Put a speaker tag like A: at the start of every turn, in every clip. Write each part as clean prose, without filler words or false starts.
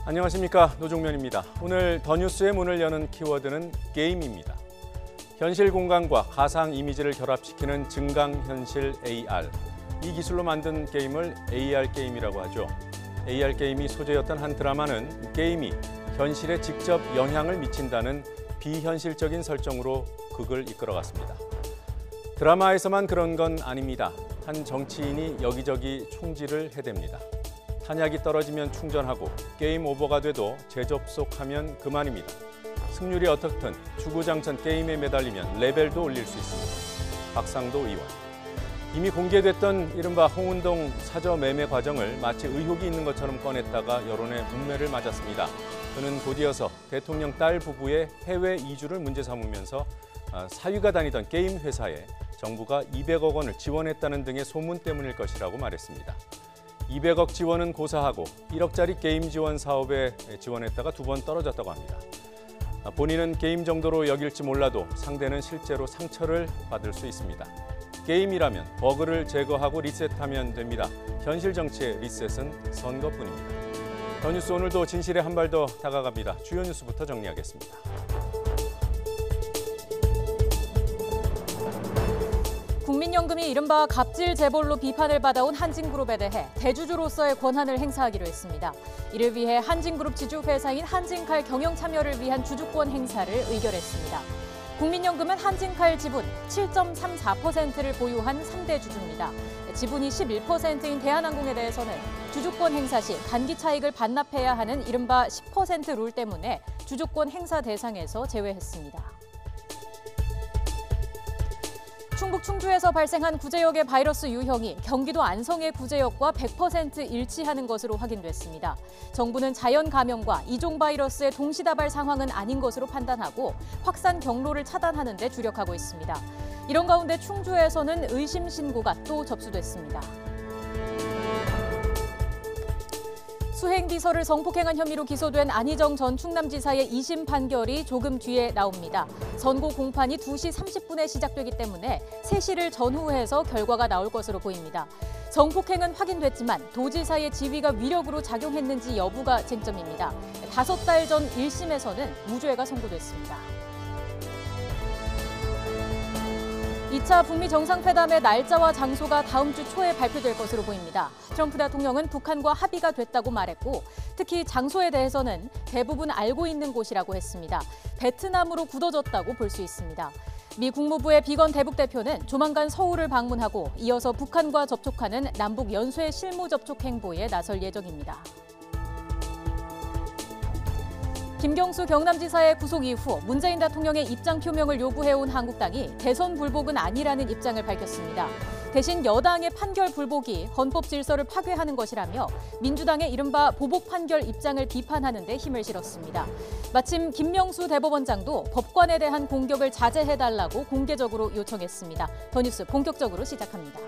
A: 안녕하십니까, 노종면입니다. 오늘 더 뉴스의 문을 여는 키워드는 게임입니다. 현실 공간과 가상 이미지를 결합시키는 증강현실 AR. 이 기술로 만든 게임을 AR 게임이라고 하죠. AR 게임이 소재였던 한 드라마는 게임이 현실에 직접 영향을 미친다는 비현실적인 설정으로 극을 이끌어갔습니다. 드라마에서만 그런 건 아닙니다. 한 정치인이 여기저기 총질을 해댑니다. 탄약이 떨어지면 충전하고 게임 오버가 돼도 재접속하면 그만입니다. 승률이 어떻든 주구장창 게임에 매달리면 레벨도 올릴 수 있습니다. 박상도 의원. 이미 공개됐던 이른바 홍은동 사저 매매 과정을 마치 의혹이 있는 것처럼 꺼냈다가 여론의 문매를 맞았습니다. 그는 곧이어서 대통령 딸 부부의 해외 이주를 문제 삼으면서 사위가 다니던 게임 회사에 정부가 200억 원을 지원했다는 등의 소문 때문일 것이라고 말했습니다. 200억 지원은 고사하고 1억짜리 게임 지원 사업에 지원했다가 2번 떨어졌다고 합니다. 본인은 게임 정도로 여길지 몰라도 상대는 실제로 상처를 받을 수 있습니다. 게임이라면 버그를 제거하고 리셋하면 됩니다. 현실 정치의 리셋은 선거뿐입니다. 더 뉴스 오늘도 진실에 한 발 더 다가갑니다. 주요 뉴스부터 정리하겠습니다.
B: 국민연금이 이른바 갑질 재벌로 비판을 받아온 한진그룹에 대해 대주주로서의 권한을 행사하기로 했습니다. 이를 위해 한진그룹 지주회사인 한진칼 경영 참여를 위한 주주권 행사를 의결했습니다. 국민연금은 한진칼 지분 7.34%를 보유한 3대 주주입니다. 지분이 11%인 대한항공에 대해서는 주주권 행사 시 단기 차익을 반납해야 하는 이른바 10% 룰 때문에 주주권 행사 대상에서 제외했습니다. 충북 충주에서 발생한 구제역의 바이러스 유형이 경기도 안성의 구제역과 100% 일치하는 것으로 확인됐습니다. 정부는 자연 감염과 이종 바이러스의 동시다발 상황은 아닌 것으로 판단하고 확산 경로를 차단하는 데 주력하고 있습니다. 이런 가운데 충주에서는 의심 신고가 또 접수됐습니다. 수행비서를 성폭행한 혐의로 기소된 안희정 전 충남지사의 2심 판결이 조금 뒤에 나옵니다. 선고 공판이 2시 30분에 시작되기 때문에 3시를 전후해서 결과가 나올 것으로 보입니다. 성폭행은 확인됐지만 도지사의 지위가 위력으로 작용했는지 여부가 쟁점입니다. 5달 전 1심에서는 무죄가 선고됐습니다. 2차 북미 정상회담의 날짜와 장소가 다음 주 초에 발표될 것으로 보입니다. 트럼프 대통령은 북한과 합의가 됐다고 말했고 특히 장소에 대해서는 대부분 알고 있는 곳이라고 했습니다. 베트남으로 굳어졌다고 볼 수 있습니다. 미 국무부의 비건 대북 대표는 조만간 서울을 방문하고 이어서 북한과 접촉하는 남북 연쇄 실무 접촉 행보에 나설 예정입니다. 김경수 경남지사의 구속 이후 문재인 대통령의 입장 표명을 요구해온 한국당이 대선 불복은 아니라는 입장을 밝혔습니다. 대신 여당의 판결 불복이 헌법 질서를 파괴하는 것이라며 민주당의 이른바 보복 판결 입장을 비판하는 데 힘을 실었습니다. 마침 김명수 대법원장도 법관에 대한 공격을 자제해달라고 공개적으로 요청했습니다. 더 뉴스 본격적으로 시작합니다.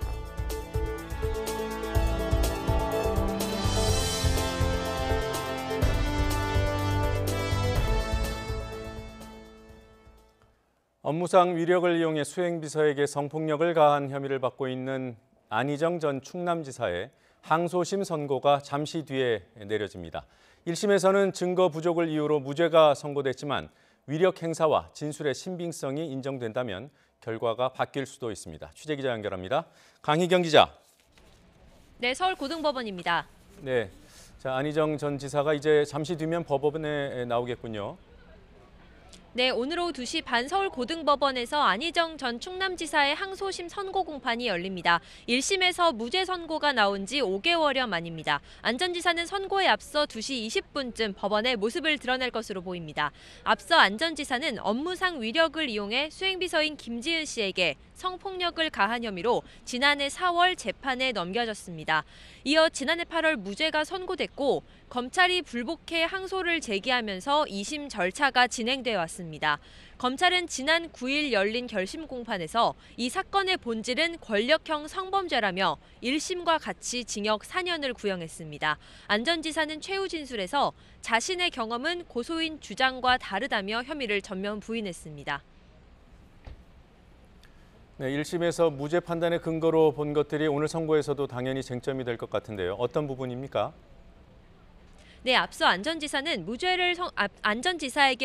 A: 업무상 위력을 이용해 수행비서에게 성폭력을 가한 혐의를 받고 있는 안희정 전 충남지사의 항소심 선고가 잠시 뒤에 내려집니다. 1심에서는 증거 부족을 이유로 무죄가 선고됐지만 위력 행사와 진술의 신빙성이 인정된다면 결과가 바뀔 수도 있습니다. 취재기자 연결합니다. 강희경 기자.
C: 네, 서울고등법원입니다.
A: 네, 자, 안희정 전 지사가 이제 잠시 뒤면 법원에 나오겠군요.
C: 네, 오늘 오후 2시 반 서울고등법원에서 안희정 전 충남지사의 항소심 선고 공판이 열립니다. 1심에서 무죄 선고가 나온 지 5개월여 만입니다. 안 전 지사는 선고에 앞서 2시 20분쯤 법원에 모습을 드러낼 것으로 보입니다. 앞서 안 전 지사는 업무상 위력을 이용해 수행비서인 김지은 씨에게 성폭력을 가한 혐의로 지난해 4월 재판에 넘겨졌습니다. 이어 지난해 8월 무죄가 선고됐고 검찰이 불복해 항소를 제기하면서 2심 절차가 진행돼 왔습니다. 검찰은 지난 9일 열린 결심 공판에서 이 사건의 본질은 권력형 성범죄라며 1심과 같이 징역 4년을 구형했습니다. 안 전 지사는 최후 진술에서 자신의 경험은 고소인 주장과 다르다며 혐의를 전면 부인했습니다.
A: 네, 1심에서 무죄 판단의 근거로 본 것들이 오늘 선고에서도 당연히 쟁점이 될 것 같은데요. 어떤 부분입니까?
C: 네, 앞서 안전지사에게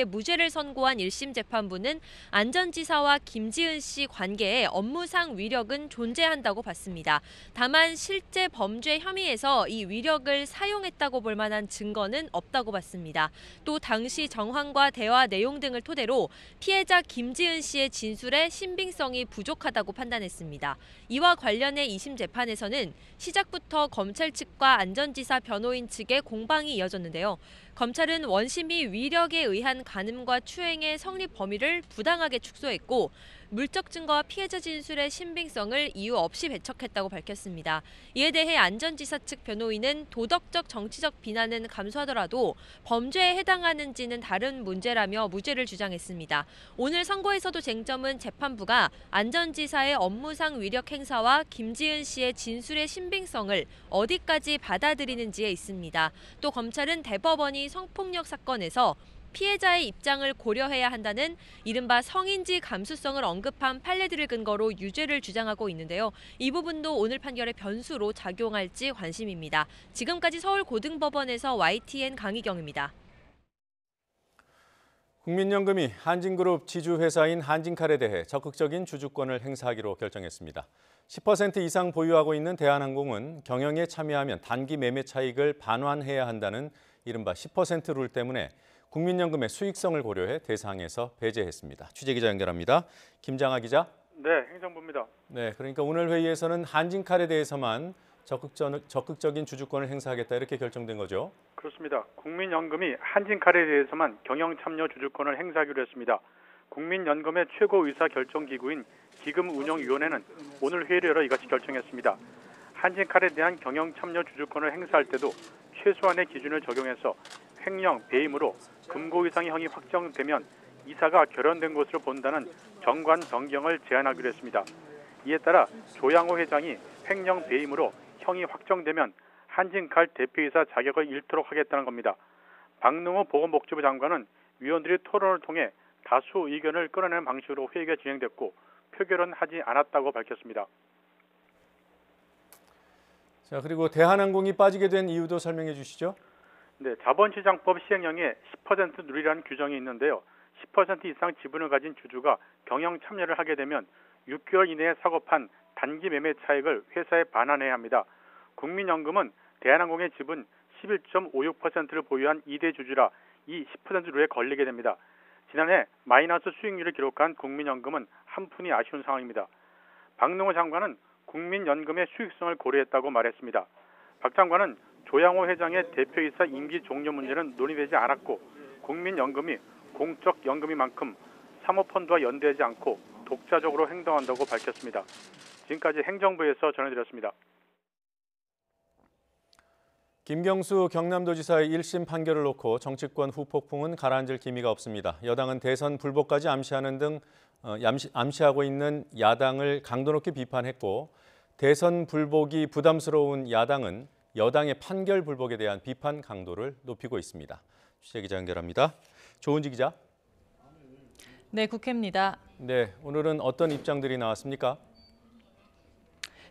C: 무죄를 선고한 1심 재판부는 안전지사와 김지은 씨 관계에 업무상 위력은 존재한다고 봤습니다. 다만 실제 범죄 혐의에서 이 위력을 사용했다고 볼 만한 증거는 없다고 봤습니다. 또 당시 정황과 대화 내용 등을 토대로 피해자 김지은 씨의 진술에 신빙성이 부족하다고 판단했습니다. 이와 관련해 2심 재판에서는 시작부터 검찰 측과 안전지사 변호인 측의 공방이 이어졌는데요. 검찰은 원심이 위력에 의한 간음과 추행의 성립 범위를 부당하게 축소했고 물적 증거와 피해자 진술의 신빙성을 이유 없이 배척했다고 밝혔습니다. 이에 대해 안전지사 측 변호인은 도덕적 정치적 비난은 감수하더라도 범죄에 해당하는지는 다른 문제라며 무죄를 주장했습니다. 오늘 선고에서도 쟁점은 재판부가 안전지사의 업무상 위력 행사와 김지은 씨의 진술의 신빙성을 어디까지 받아들이는지에 있습니다. 또 검찰은 대법원이 성폭력 사건에서 피해자의 입장을 고려해야 한다는 이른바 성인지 감수성을 언급한 판례들을 근거로 유죄를 주장하고 있는데요. 이 부분도 오늘 판결의 변수로 작용할지 관심입니다. 지금까지 서울고등법원에서 YTN 강희경입니다.
A: 국민연금이 한진그룹 지주회사인 한진칼에 대해 적극적인 주주권을 행사하기로 결정했습니다. 10% 이상 보유하고 있는 대한항공은 경영에 참여하면 단기 매매 차익을 반환해야 한다는 이른바 10% 룰 때문에 국민연금의 수익성을 고려해 대상에서 배제했습니다. 취재기자 연결합니다. 김장하 기자.
D: 네, 행정부입니다.
A: 네, 그러니까 오늘 회의에서는 한진칼에 대해서만 적극적인 주주권을 행사하겠다 이렇게 결정된 거죠?
D: 그렇습니다. 국민연금이 한진칼에 대해서만 경영 참여 주주권을 행사하기로 했습니다. 국민연금의 최고 의사 결정 기구인 기금운용위원회는 오늘 회의를 열어 이같이 결정했습니다. 한진칼에 대한 경영 참여 주주권을 행사할 때도 최소한의 기준을 적용해서 횡령, 배임으로 금고 이상의 형이 확정되면 이사가 결연된 것으로 본다는 정관 변경을 제안하기로 했습니다. 이에 따라 조양호 회장이 횡령, 배임으로 형이 확정되면 한진칼 대표이사 자격을 잃도록 하겠다는 겁니다. 박능호 보건복지부 장관은 위원들이 토론을 통해 다수 의견을 끌어내는 방식으로 회의가 진행됐고 표결은 하지 않았다고 밝혔습니다.
A: 자, 그리고 대한항공이 빠지게 된 이유도 설명해 주시죠.
D: 네, 자본시장법 시행령에 10% 룰이라는 규정이 있는데요. 10% 이상 지분을 가진 주주가 경영 참여를 하게 되면 6개월 이내에 사고판 단기 매매 차익을 회사에 반환해야 합니다. 국민연금은 대한항공의 지분 11.56%를 보유한 2대 주주라 이 10% 룰에 걸리게 됩니다. 지난해 마이너스 수익률을 기록한 국민연금은 한푼이 아쉬운 상황입니다. 박능호 장관은 국민연금의 수익성을 고려했다고 말했습니다. 박 장관은 조양호 회장의 대표이사 임기 종료 문제는 논의되지 않았고 국민연금이 공적 연금인 사모펀드와 연대하지 않고 독자적으로 행동한다고 밝혔습니다. 지금까지 행정부에서 전해드렸습니다.
A: 김경수 경남도지사의 1심 판결을 놓고 정치권 후폭풍은 가라앉을 기미가 없습니다. 여당은 대선 불복까지 암시하고 있는 야당을 강도 높게 비판했고 대선 불복이 부담스러운 야당은 여당의 판결 불복에 대한 비판 강도를 높이고 있습니다. 취재기자 연결합니다. 조은지 기자.
B: 네, 국회입니다.
A: 네, 오늘은 어떤 입장들이 나왔습니까?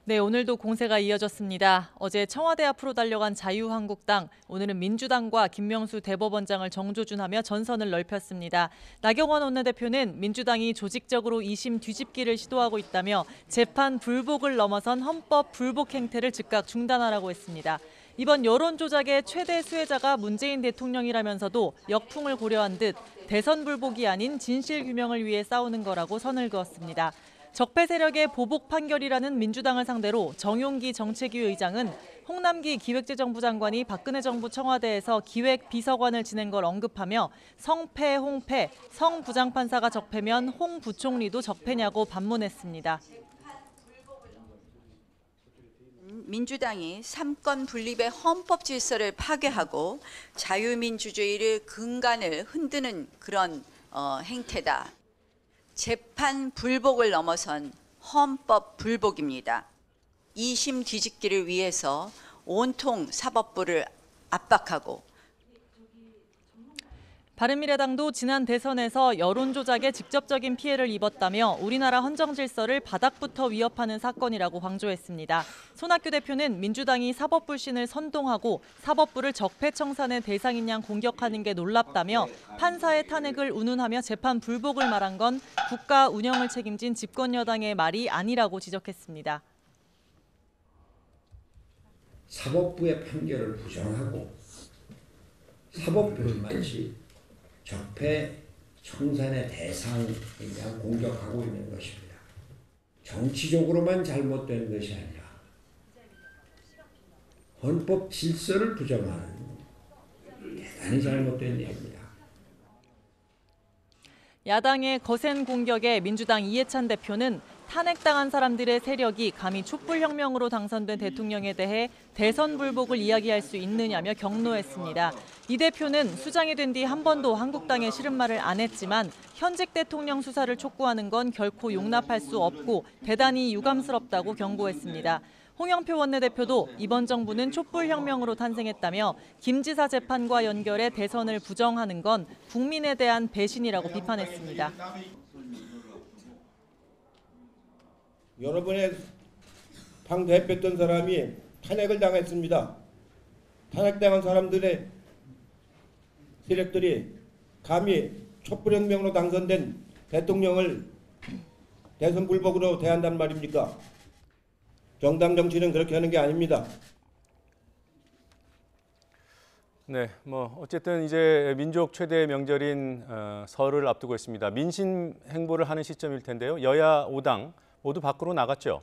B: 네, 오늘도 공세가 이어졌습니다. 어제 청와대 앞으로 달려간 자유한국당, 오늘은 민주당과 김명수 대법원장을 정조준하며 전선을 넓혔습니다. 나경원 원내대표는 민주당이 조직적으로 2심 뒤집기를 시도하고 있다며 재판 불복을 넘어선 헌법 불복 행태를 즉각 중단하라고 했습니다. 이번 여론 조작의 최대 수혜자가 문재인 대통령이라면서도 역풍을 고려한 듯 대선 불복이 아닌 진실 규명을 위해 싸우는 거라고 선을 그었습니다. 적폐 세력의 보복 판결이라는 민주당을 상대로 정용기 정책위 의장은 홍남기 기획재정부 장관이 박근혜 정부 청와대에서 기획비서관을 지낸 걸 언급하며 성패, 홍패, 성 부장판사가 적폐면 홍 부총리도 적폐냐고 반문했습니다.
E: 민주당이 삼권 분립의 헌법 질서를 파괴하고 자유민주주의를 근간을 흔드는 그런 행태다. 재판 불복을 넘어선 헌법 불복입니다. 2심 뒤집기를 위해서 온통 사법부를 압박하고
F: 바른미래당도 지난 대선에서 여론 조작에 직접적인 피해를 입었다며 우리나라 헌정 질서를 바닥부터 위협하는 사건이라고 강조했습니다. 손학규 대표는 민주당이 사법 불신을 선동하고 사법부를 적폐청산의 대상인 양 공격하는 게 놀랍다며 판사의 탄핵을 운운하며 재판 불복을 말한 건 국가 운영을 책임진 집권 여당의 말이 아니라고 지적했습니다.
G: 사법부의 판결을 부정하고 사법부를 마치 적폐 청산의 대상인 양 공격하고 있는 것입니다. 정치적으로만 잘못된 것이 아니라 헌법 질서를 부정하는 대단히 잘못된 일입니다.
F: 야당의 거센 공격에 민주당 이해찬 대표는 탄핵당한 사람들의 세력이 감히 촛불혁명으로 당선된 대통령에 대해 대선 불복을 이야기할 수 있느냐며 경로했습니다. 이 대표는 수장이 된 뒤 한 번도 한국당에 싫은 말을 안 했지만 현직 대통령 수사를 촉구하는 건 결코 용납할 수 없고 대단히 유감스럽다고 경고했습니다. 홍영표 원내대표도 이번 정부는 촛불혁명으로 탄생했다며 김 지사 재판과 연결해 대선을 부정하는 건 국민에 대한 배신이라고 비판했습니다.
H: 여러분의 당 대표였던 사람이 탄핵을 당했습니다. 탄핵당한 사람들의 세력들이 감히 촛불혁명으로 당선된 대통령을 대선 불복으로 대한단 말입니까? 정당 정치는 그렇게 하는 게 아닙니다.
A: 네, 어쨌든 이제 민족 최대 명절인 설을 앞두고 있습니다. 민심 행보를 하는 시점일 텐데요. 여야 5당 모두 밖으로 나갔죠.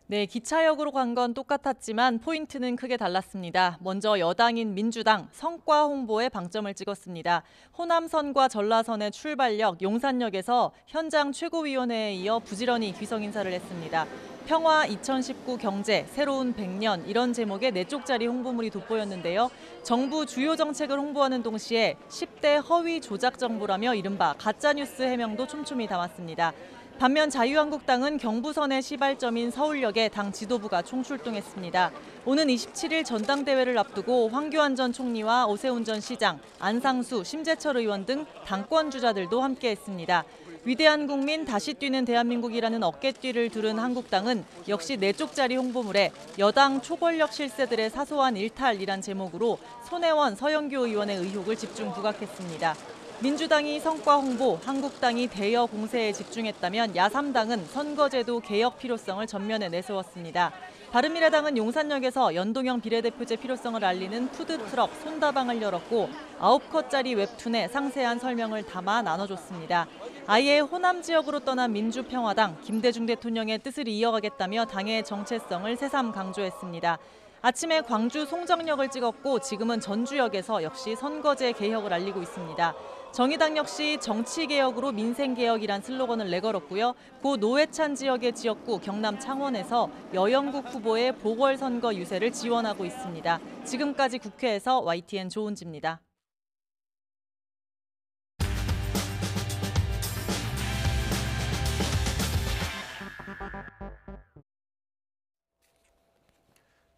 F: 네, 기차역으로 간 건 똑같았지만 포인트는 크게 달랐습니다. 먼저 여당인 민주당 성과 홍보에 방점을 찍었습니다. 호남선과 전라선의 출발역 용산역에서 현장 최고위원회에 이어 부지런히 귀성 인사를 했습니다. 평화 2019 경제, 새로운 100년 이런 제목의 4쪽짜리 홍보물이 돋보였는데요. 정부 주요 정책을 홍보하는 동시에 10대 허위 조작 정보라며 이른바 가짜뉴스 해명도 촘촘히 담았습니다. 반면 자유한국당은 경부선의 시발점인 서울역에 당 지도부가 총출동했습니다. 오는 27일 전당대회를 앞두고 황교안 전 총리와 오세훈 전 시장, 안상수, 심재철 의원 등 당권 주자들도 함께했습니다. 위대한 국민 다시 뛰는 대한민국이라는 어깨띠를 두른 한국당은 역시 4쪽짜리 홍보물에 여당 초권력 실세들의 사소한 일탈이란 제목으로 손혜원, 서영교 의원의 의혹을 집중 부각했습니다. 민주당이 성과 홍보, 한국당이 대여 공세에 집중했다면 야3당은 선거제도 개혁 필요성을 전면에 내세웠습니다. 바른미래당은 용산역에서 연동형 비례대표제 필요성을 알리는 푸드트럭 손다방을 열었고 9컷짜리 웹툰에 상세한 설명을 담아 나눠줬습니다. 아예 호남 지역으로 떠난 민주평화당, 김대중 대통령의 뜻을 이어가겠다며 당의 정체성을 새삼 강조했습니다. 아침에 광주 송정역을 찍었고 지금은 전주역에서 역시 선거제 개혁을 알리고 있습니다. 정의당 역시 정치개혁으로 민생개혁이란 슬로건을 내걸었고요. 고 노회찬 지역의 지역구 경남 창원에서 여영국 후보의 보궐선거 유세를 지원하고 있습니다. 지금까지 국회에서 YTN 조은지입니다.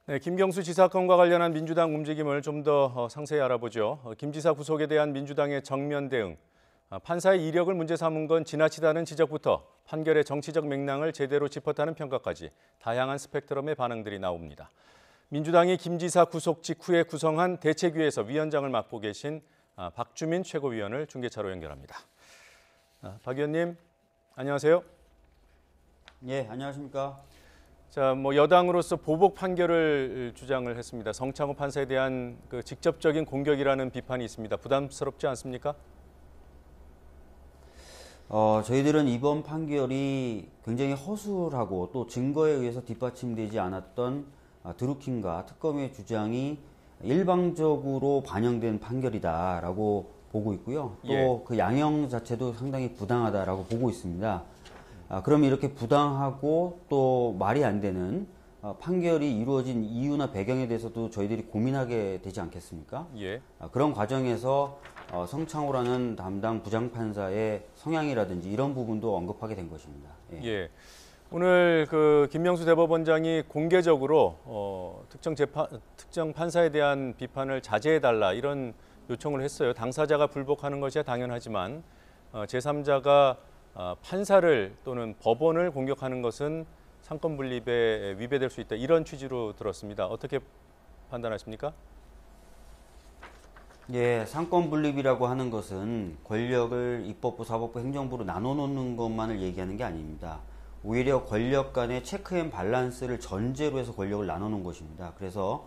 A: 네, 김경수 지사 건과 관련한 민주당 움직임을 좀 더 상세히 알아보죠. 김 지사 구속에 대한 민주당의 정면 대응, 판사의 이력을 문제 삼은 건 지나치다는 지적부터 판결의 정치적 맥락을 제대로 짚었다는 평가까지 다양한 스펙트럼의 반응들이 나옵니다. 민주당이 김 지사 구속 직후에 구성한 대책위에서 위원장을 맡고 계신 박주민 최고위원을 중계차로 연결합니다. 박 의원님, 안녕하세요.
I: 예, 안녕하십니까.
A: 자, 여당으로서 보복 판결을 주장을 했습니다. 성창호 판사에 대한 그 직접적인 공격이라는 비판이 있습니다. 부담스럽지 않습니까?
I: 저희들은 이번 판결이 굉장히 허술하고 또 증거에 의해서 뒷받침되지 않았던 드루킹과 특검의 주장이 일방적으로 반영된 판결이다라고 보고 있고요. 또 그 양형 자체도 상당히 부당하다라고 보고 있습니다. 그럼 이렇게 부당하고 또 말이 안 되는 판결이 이루어진 이유나 배경에 대해서도 저희들이 고민하게 되지 않겠습니까?
A: 예.
I: 그런 과정에서 성창호라는 담당 부장판사의 성향이라든지 이런 부분도 언급하게 된 것입니다. 예.
A: 예. 오늘 그 김명수 대법원장이 공개적으로 특정 판사에 대한 비판을 자제해달라 이런 요청을 했어요. 당사자가 불복하는 것이야 당연하지만 제3자가 판사를 또는 법원을 공격하는 것은 상권 분립에 위배될 수 있다. 이런 취지로 들었습니다. 어떻게 판단하십니까?
I: 예, 상권 분립이라고 하는 것은 권력을 입법부, 사법부, 행정부로 나눠 놓는 것만을 얘기하는 게 아닙니다. 오히려 권력 간의 체크 앤 밸런스를 전제로 해서 권력을 나눠 놓은 것입니다. 그래서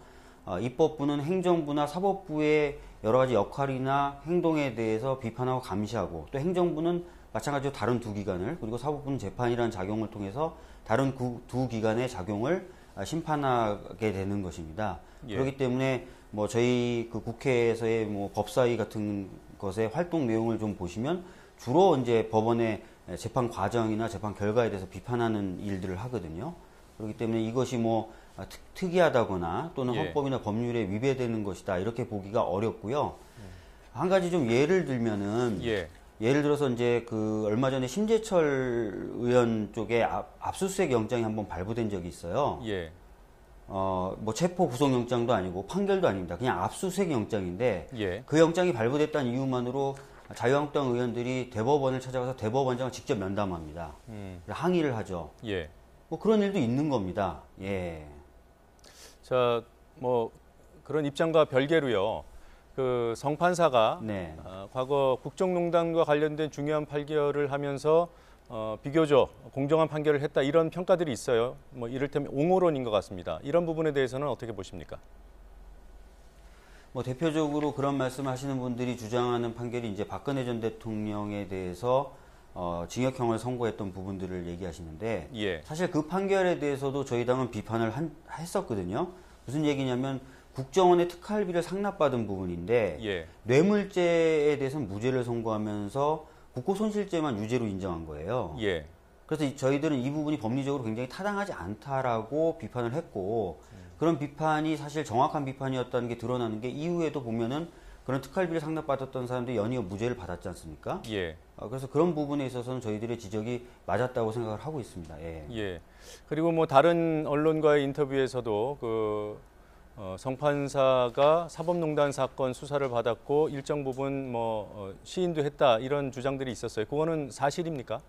I: 입법부는 행정부나 사법부의 여러 가지 역할이나 행동에 대해서 비판하고 감시하고, 또 행정부는 마찬가지로 다른 두 기관을, 그리고 사법부는 재판이라는 작용을 통해서 다른 두 기관의 작용을 심판하게 되는 것입니다.
A: 예.
I: 그렇기 때문에 뭐 저희 그 국회에서의 뭐 법사위 같은 것의 활동 내용을 좀 보시면 주로 이제 법원의 재판 과정이나 재판 결과에 대해서 비판하는 일들을 하거든요. 그렇기 때문에 이것이 뭐 특이하다거나 또는
A: 예.
I: 헌법이나 법률에 위배되는 것이다 이렇게 보기가 어렵고요. 한 가지 좀 예를 들면은 예를 들어서 이제 그 얼마 전에 심재철 의원 쪽에 압수수색 영장이 한번 발부된 적이 있어요.
A: 예.
I: 뭐 체포 구속영장도 아니고 판결도 아닙니다. 그냥 압수수색 영장인데
A: 예.
I: 그 영장이 발부됐다는 이유만으로 자유한국당 의원들이 대법원을 찾아가서 대법원장을 직접 면담합니다. 항의를 하죠.
A: 예.
I: 뭐 그런 일도 있는 겁니다. 예.
A: 자, 뭐 그런 입장과 별개로요. 그 성판사가
I: 네.
A: 과거 국정농단과 관련된 중요한 판결을 하면서 비교적 공정한 판결을 했다 이런 평가들이 있어요. 뭐 이를테면 옹호론인 것 같습니다. 이런 부분에 대해서는 어떻게 보십니까?
I: 뭐 대표적으로 그런 말씀하시는 분들이 주장하는 판결이 이제 박근혜 전 대통령에 대해서 징역형을 선고했던 부분들을 얘기하시는데
A: 예.
I: 사실 그 판결에 대해서도 저희 당은 비판을 했었거든요. 무슨 얘기냐면 국정원의 특활비를 상납받은 부분인데
A: 예.
I: 뇌물죄에 대해서는 무죄를 선고하면서 국고손실죄만 유죄로 인정한 거예요.
A: 예.
I: 그래서 저희들은 이 부분이 법리적으로 굉장히 타당하지 않다라고 비판을 했고 그런 비판이 사실 정확한 비판이었다는 게 드러나는 게 이후에도 보면은 그런 특활비를 상납받았던 사람들이 연이어 무죄를 받았지 않습니까?
A: 예.
I: 그래서 그런 부분에 있어서는 저희들의 지적이 맞았다고 생각을 하고 있습니다. 예.
A: 예. 그리고 뭐 다른 언론과의 인터뷰에서도 그 성판사가 사법농단 사건 수사를 받았고 일정 부분 뭐 시인도 했다 이런 주장들이 있었어요. 그거는 사실입니까?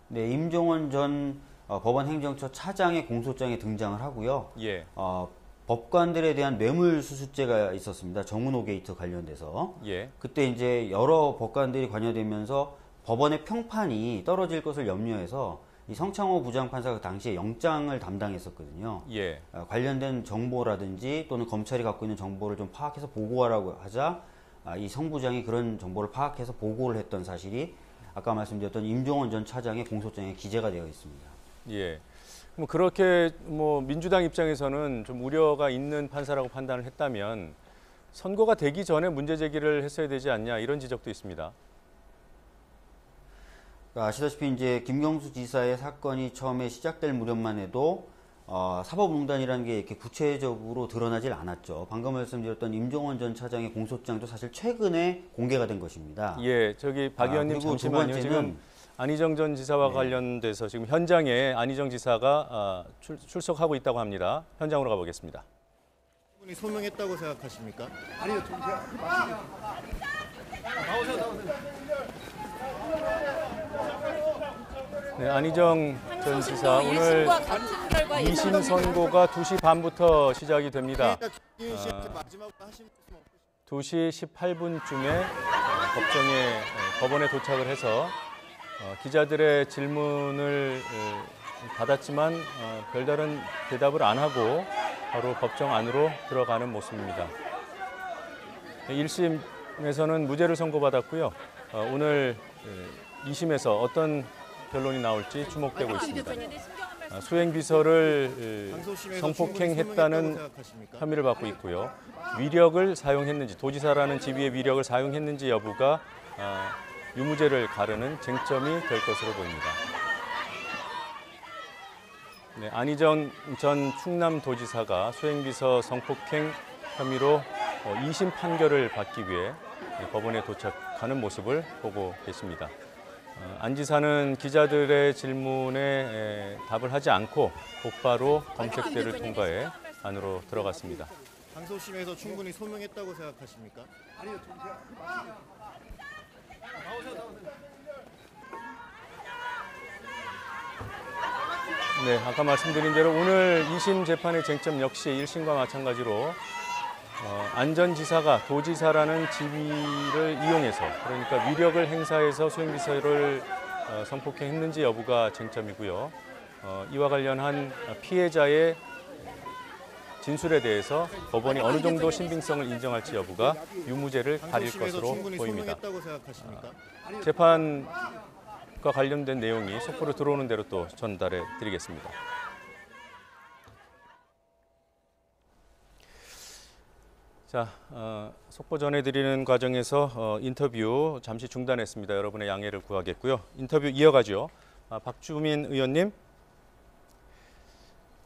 I: 네, 임종원 전 법원 행정처 차장의 공소장에 등장을 하고요.
A: 예.
I: 법관들에 대한 뇌물수수죄가 있었습니다. 정은호 게이트 관련돼서.
A: 예.
I: 그때 이제 여러 법관들이 관여되면서 법원의 평판이 떨어질 것을 염려해서 이 성창호 부장판사가 당시에 영장을 담당했었거든요.
A: 예.
I: 관련된 정보라든지 또는 검찰이 갖고 있는 정보를 좀 파악해서 보고하라고 하자 이 성 부장이 그런 정보를 파악해서 보고를 했던 사실이 아까 말씀드렸던 임종원 전 차장의 공소장에 기재가 되어 있습니다.
A: 예. 뭐 그렇게 뭐 민주당 입장에서는 좀 우려가 있는 판사라고 판단을 했다면 선고가 되기 전에 문제 제기를 했어야 되지 않냐 이런 지적도 있습니다.
I: 아시다시피 이제 김경수 지사의 사건이 처음에 시작될 무렵만 해도 사법농단이라는 게 이렇게 구체적으로 드러나질 않았죠. 방금 말씀드렸던 임종원 전 차장의 공소장도 사실 최근에 공개가 된 것입니다.
A: 예, 저기 박 의원님
I: 그리고 두
A: 잠시만요.
I: 번째는
A: 지금 안희정 전 지사와 관련돼서 지금 현장에 안희정 지사가 출석하고 있다고 합니다. 현장으로 가보겠습니다.
J: 분이 소명했다고 생각하십니까?
K: 아니요, 좀 제가 나오세요.
A: 네, 안희정 전 지사 오늘 2심 선고가 2시 반부터 시작이 됩니다. 2시 18분쯤에 법원에 도착을 해서 기자들의 질문을 받았지만 별다른 대답을 안 하고 바로 법정 안으로 들어가는 모습입니다. 1심에서는 무죄를 선고받았고요. 오늘 2심에서 어떤 변론이 나올지 주목되고 있습니다. 수행비서를 성폭행했다는 혐의를 받고 있고요. 위력을 사용했는지, 도지사라는 지위의 위력을 사용했는지 여부가 유무죄를 가르는 쟁점이 될 것으로 보입니다. 네, 안희정 전 충남도지사가 수행비서 성폭행 혐의로 2심 판결을 받기 위해 법원에 도착하는 모습을 보고 계십니다. 안 지사는 기자들의 질문에 답을 하지 않고 곧바로 검색대를 통과해 안으로 들어갔습니다.
J: 항소심에서 충분히 소명했다고 생각하십니까?
K: 아니요, 좀 나오세요.
A: 네, 아까 말씀드린 대로 오늘 2심 재판의 쟁점 역시 1심과 마찬가지로 안전지사가 도지사라는 지위를 이용해서 그러니까 위력을 행사해서 수행비서를 성폭행했는지 여부가 쟁점이고요. 이와 관련한 피해자의 진술에 대해서 법원이 어느 정도 신빙성을 인정할지 여부가 유무죄를 가릴
J: 항소심에서
A: 것으로
J: 충분히
A: 보입니다.
J: 소명했다고 생각하십니까?
A: 재판과 관련된 내용이 속보로 들어오는 대로 또 전달해 드리겠습니다. 자, 속보 전해드리는 과정에서 인터뷰 잠시 중단했습니다. 여러분의 양해를 구하겠고요. 인터뷰 이어가죠. 박주민 의원님.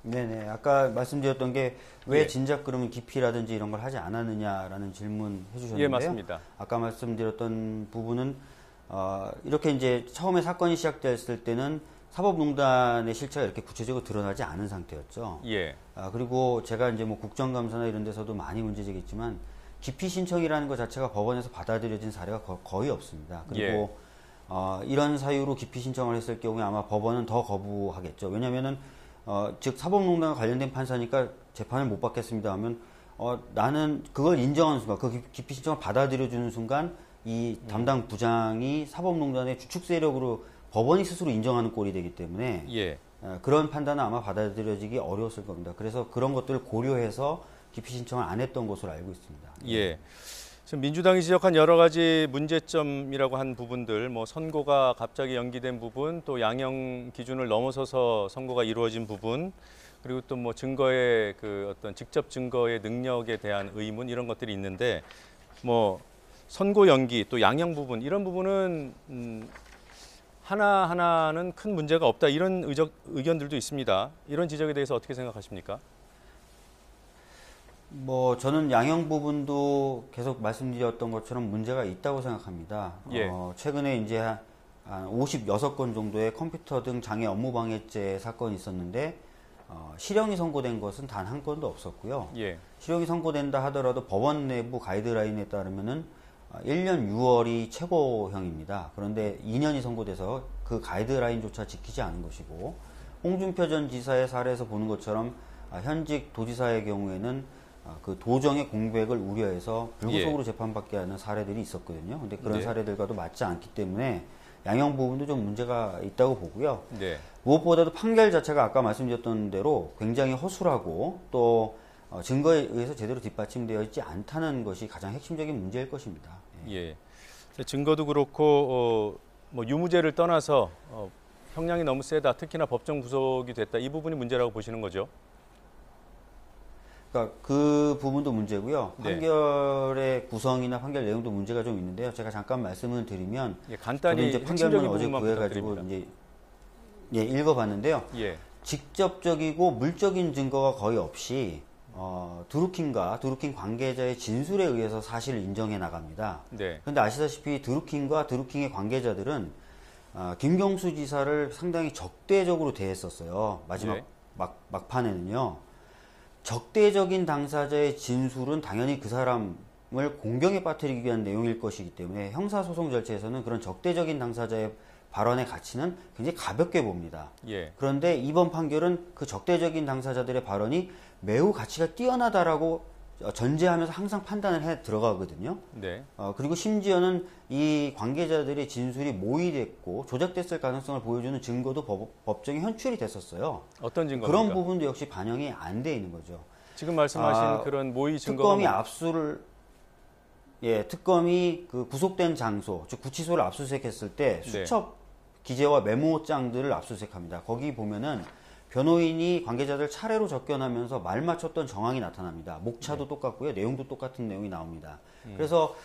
I: 네네. 아까 말씀드렸던 게 왜
A: 예.
I: 진작 그러면 기피라든지 이런 걸 하지 않았느냐라는 질문 해주셨는데요.
A: 예, 맞습니다.
I: 아까 말씀드렸던 부분은 이렇게 이제 처음에 사건이 시작됐을 때는 사법농단의 실체가 이렇게 구체적으로 드러나지 않은 상태였죠.
A: 예.
I: 그리고 제가 이제 뭐 국정감사나 이런 데서도 많이 문제제기했지만 기피 신청이라는 것 자체가 법원에서 받아들여진 사례가 거의 없습니다. 그리고 이런 사유로 기피 신청을 했을 경우에 아마 법원은 더 거부하겠죠. 왜냐면은 즉 사법농단과 관련된 판사니까 재판을 못 받겠습니다 하면 나는 그걸 인정하는 순간 그 기피 신청을 받아들여주는 순간 이 담당 부장이 사법농단의 주축 세력으로 법원이 스스로 인정하는 꼴이 되기 때문에
A: 예.
I: 그런 판단은 아마 받아들여지기 어려웠을 겁니다. 그래서 그런 것들을 고려해서 기피 신청을 안 했던 것으로 알고 있습니다.
A: 예. 지금 민주당이 지적한 여러 가지 문제점이라고 한 부분들, 뭐 선고가 갑자기 연기된 부분, 또 양형 기준을 넘어서서 선고가 이루어진 부분, 그리고 또 뭐 증거의 그 어떤 직접 증거의 능력에 대한 의문 이런 것들이 있는데, 뭐 선고 연기 또 양형 부분 이런 부분은 하나 하나는 큰 문제가 없다 이런 의견들도 있습니다. 이런 지적에 대해서 어떻게 생각하십니까?
I: 뭐 저는 양형 부분도 계속 말씀드렸던 것처럼 문제가 있다고 생각합니다.
A: 예.
I: 최근에 이제 한 56건 정도의 컴퓨터 등 장애 업무방해죄 사건이 있었는데 실형이 선고된 것은 단 한 건도 없었고요.
A: 예.
I: 실형이 선고된다 하더라도 법원 내부 가이드라인에 따르면은 1년 6월이 최고형입니다. 그런데 2년이 선고돼서 그 가이드라인조차 지키지 않은 것이고 홍준표 전 지사의 사례에서 보는 것처럼 현직 도지사의 경우에는 그 도정의 공백을 우려해서 불구속으로 재판받게 하는 사례들이 있었거든요. 근데 그런
A: 네.
I: 사례들과도 맞지 않기 때문에 양형 부분도 좀 문제가 있다고 보고요.
A: 네.
I: 무엇보다도 판결 자체가 아까 말씀드렸던 대로 굉장히 허술하고 또 증거에 의해서 제대로 뒷받침되어 있지 않다는 것이 가장 핵심적인 문제일 것입니다.
A: 예. 증거도 그렇고 뭐 유무죄를 떠나서 형량이 너무 세다. 특히나 법정 구속이 됐다. 이 부분이 문제라고 보시는 거죠?
I: 그러니까 그 부분도 문제고요.
A: 네.
I: 판결의 구성이나 판결 내용도 문제가 좀 있는데요. 제가 잠깐 말씀을 드리면
A: 예, 간단히
I: 이제 판결문을 어제
A: 부분만
I: 구해가지고
A: 부탁드립니다.
I: 이제 읽어봤는데요.
A: 예.
I: 직접적이고 물적인 증거가 거의 없이 드루킹 관계자의 진술에 의해서 사실을 인정해 나갑니다.
A: 네.
I: 그런데 아시다시피 드루킹과 드루킹의 관계자들은 김경수 지사를 상당히 적대적으로 대했었어요. 마지막
A: 네.
I: 막판에는요. 적대적인 당사자의 진술은 당연히 그 사람을 공경에 빠뜨리기 위한 내용일 것이기 때문에 형사소송 절차에서는 그런 적대적인 당사자의 발언의 가치는 굉장히 가볍게 봅니다.
A: 예.
I: 그런데 이번 판결은 그 적대적인 당사자들의 발언이 매우 가치가 뛰어나다라고 전제하면서 항상 판단을 해 들어가거든요.
A: 네.
I: 그리고 심지어는 이 관계자들의 진술이 모의됐고 조작됐을 가능성을 보여주는 증거도 법정에 현출이 됐었어요.
A: 어떤 증거입니까?
I: 그런 부분도 역시 반영이 안 돼 있는 거죠.
A: 지금 말씀하신 그런 모의 증거가
I: 특검이 그 구속된 장소, 즉 구치소를 압수수색했을 때 수첩 기재와 메모장들을 압수수색합니다. 거기 보면은 변호인이 관계자들 차례로 접견하면서 말 맞췄던 정황이 나타납니다. 목차도 똑같고요. 내용도 똑같은 내용이 나옵니다. 그래서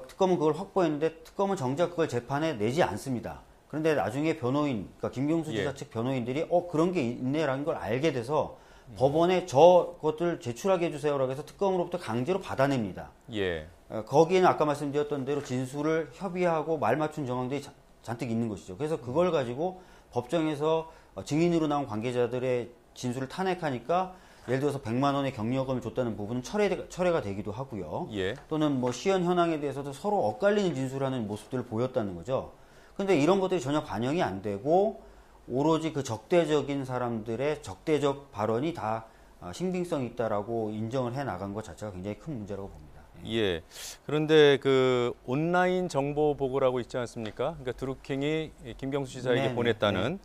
I: 특검은 그걸 확보했는데 특검은 정작 그걸 재판에 내지 않습니다. 그런데 나중에 변호인, 그러니까 김경수 지사 측 변호인들이 그런 게 있네라는 걸 알게 돼서 법원에 저것들 제출하게 해주세요라고 해서 특검으로부터 강제로 받아냅니다.
A: 예.
I: 거기에는 아까 말씀드렸던 대로 진술을 협의하고 말 맞춘 정황들이 잔뜩 있는 것이죠. 그래서 그걸 가지고 법정에서 증인으로 나온 관계자들의 진술을 탄핵하니까 예를 들어서 100만 원의 경력금을 줬다는 부분은 철회가 되기도 하고요.
A: 예.
I: 또는 뭐 시연 현황에 대해서도 서로 엇갈리는 진술하는 모습들을 보였다는 거죠. 근데 이런 것들이 전혀 반영이 안 되고 오로지 그 적대적인 사람들의 적대적 발언이 다 신빙성이 있다라고 인정을 해 나간 것 자체가 굉장히 큰 문제라고 봅니다.
A: 예. 그런데 그 온라인 정보 보고라고 있지 않습니까? 그러니까 드루킹이 김경수 지사에게 보냈다는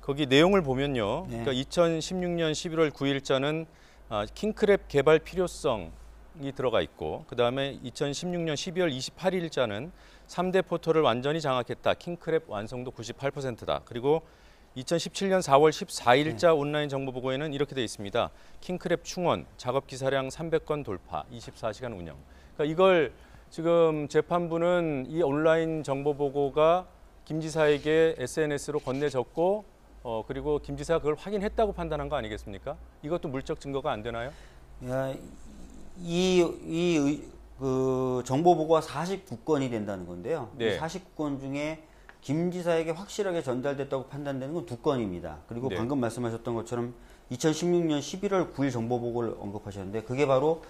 A: 거기 내용을 보면요. 그러니까 2016년 11월 9일자는 킹크랩 개발 필요성이 들어가 있고, 그 다음에 2016년 12월 28일자는 3대 포털을 완전히 장악했다. 킹크랩 완성도 98%다. 그리고 2017년 4월 14일자 온라인 정보 보고에는 이렇게 돼 있습니다. 킹크랩 충원, 작업 기사량 300건 돌파, 24시간 운영. 그러니까 이걸 지금 재판부는 이 온라인 정보 보고가 김 지사에게 SNS로 건네졌고, 그리고 김 지사가 그걸 확인했다고 판단한 거 아니겠습니까? 이것도 물적 증거가 안 되나요?
I: 그 정보 보고가 49건이 된다는 건데요.
A: 네.
I: 49건 중에 김 지사에게 확실하게 전달됐다고 판단되는 건 2건입니다. 그리고 방금 말씀하셨던 것처럼 2016년 11월 9일 정보 보고를 언급하셨는데 그게 바로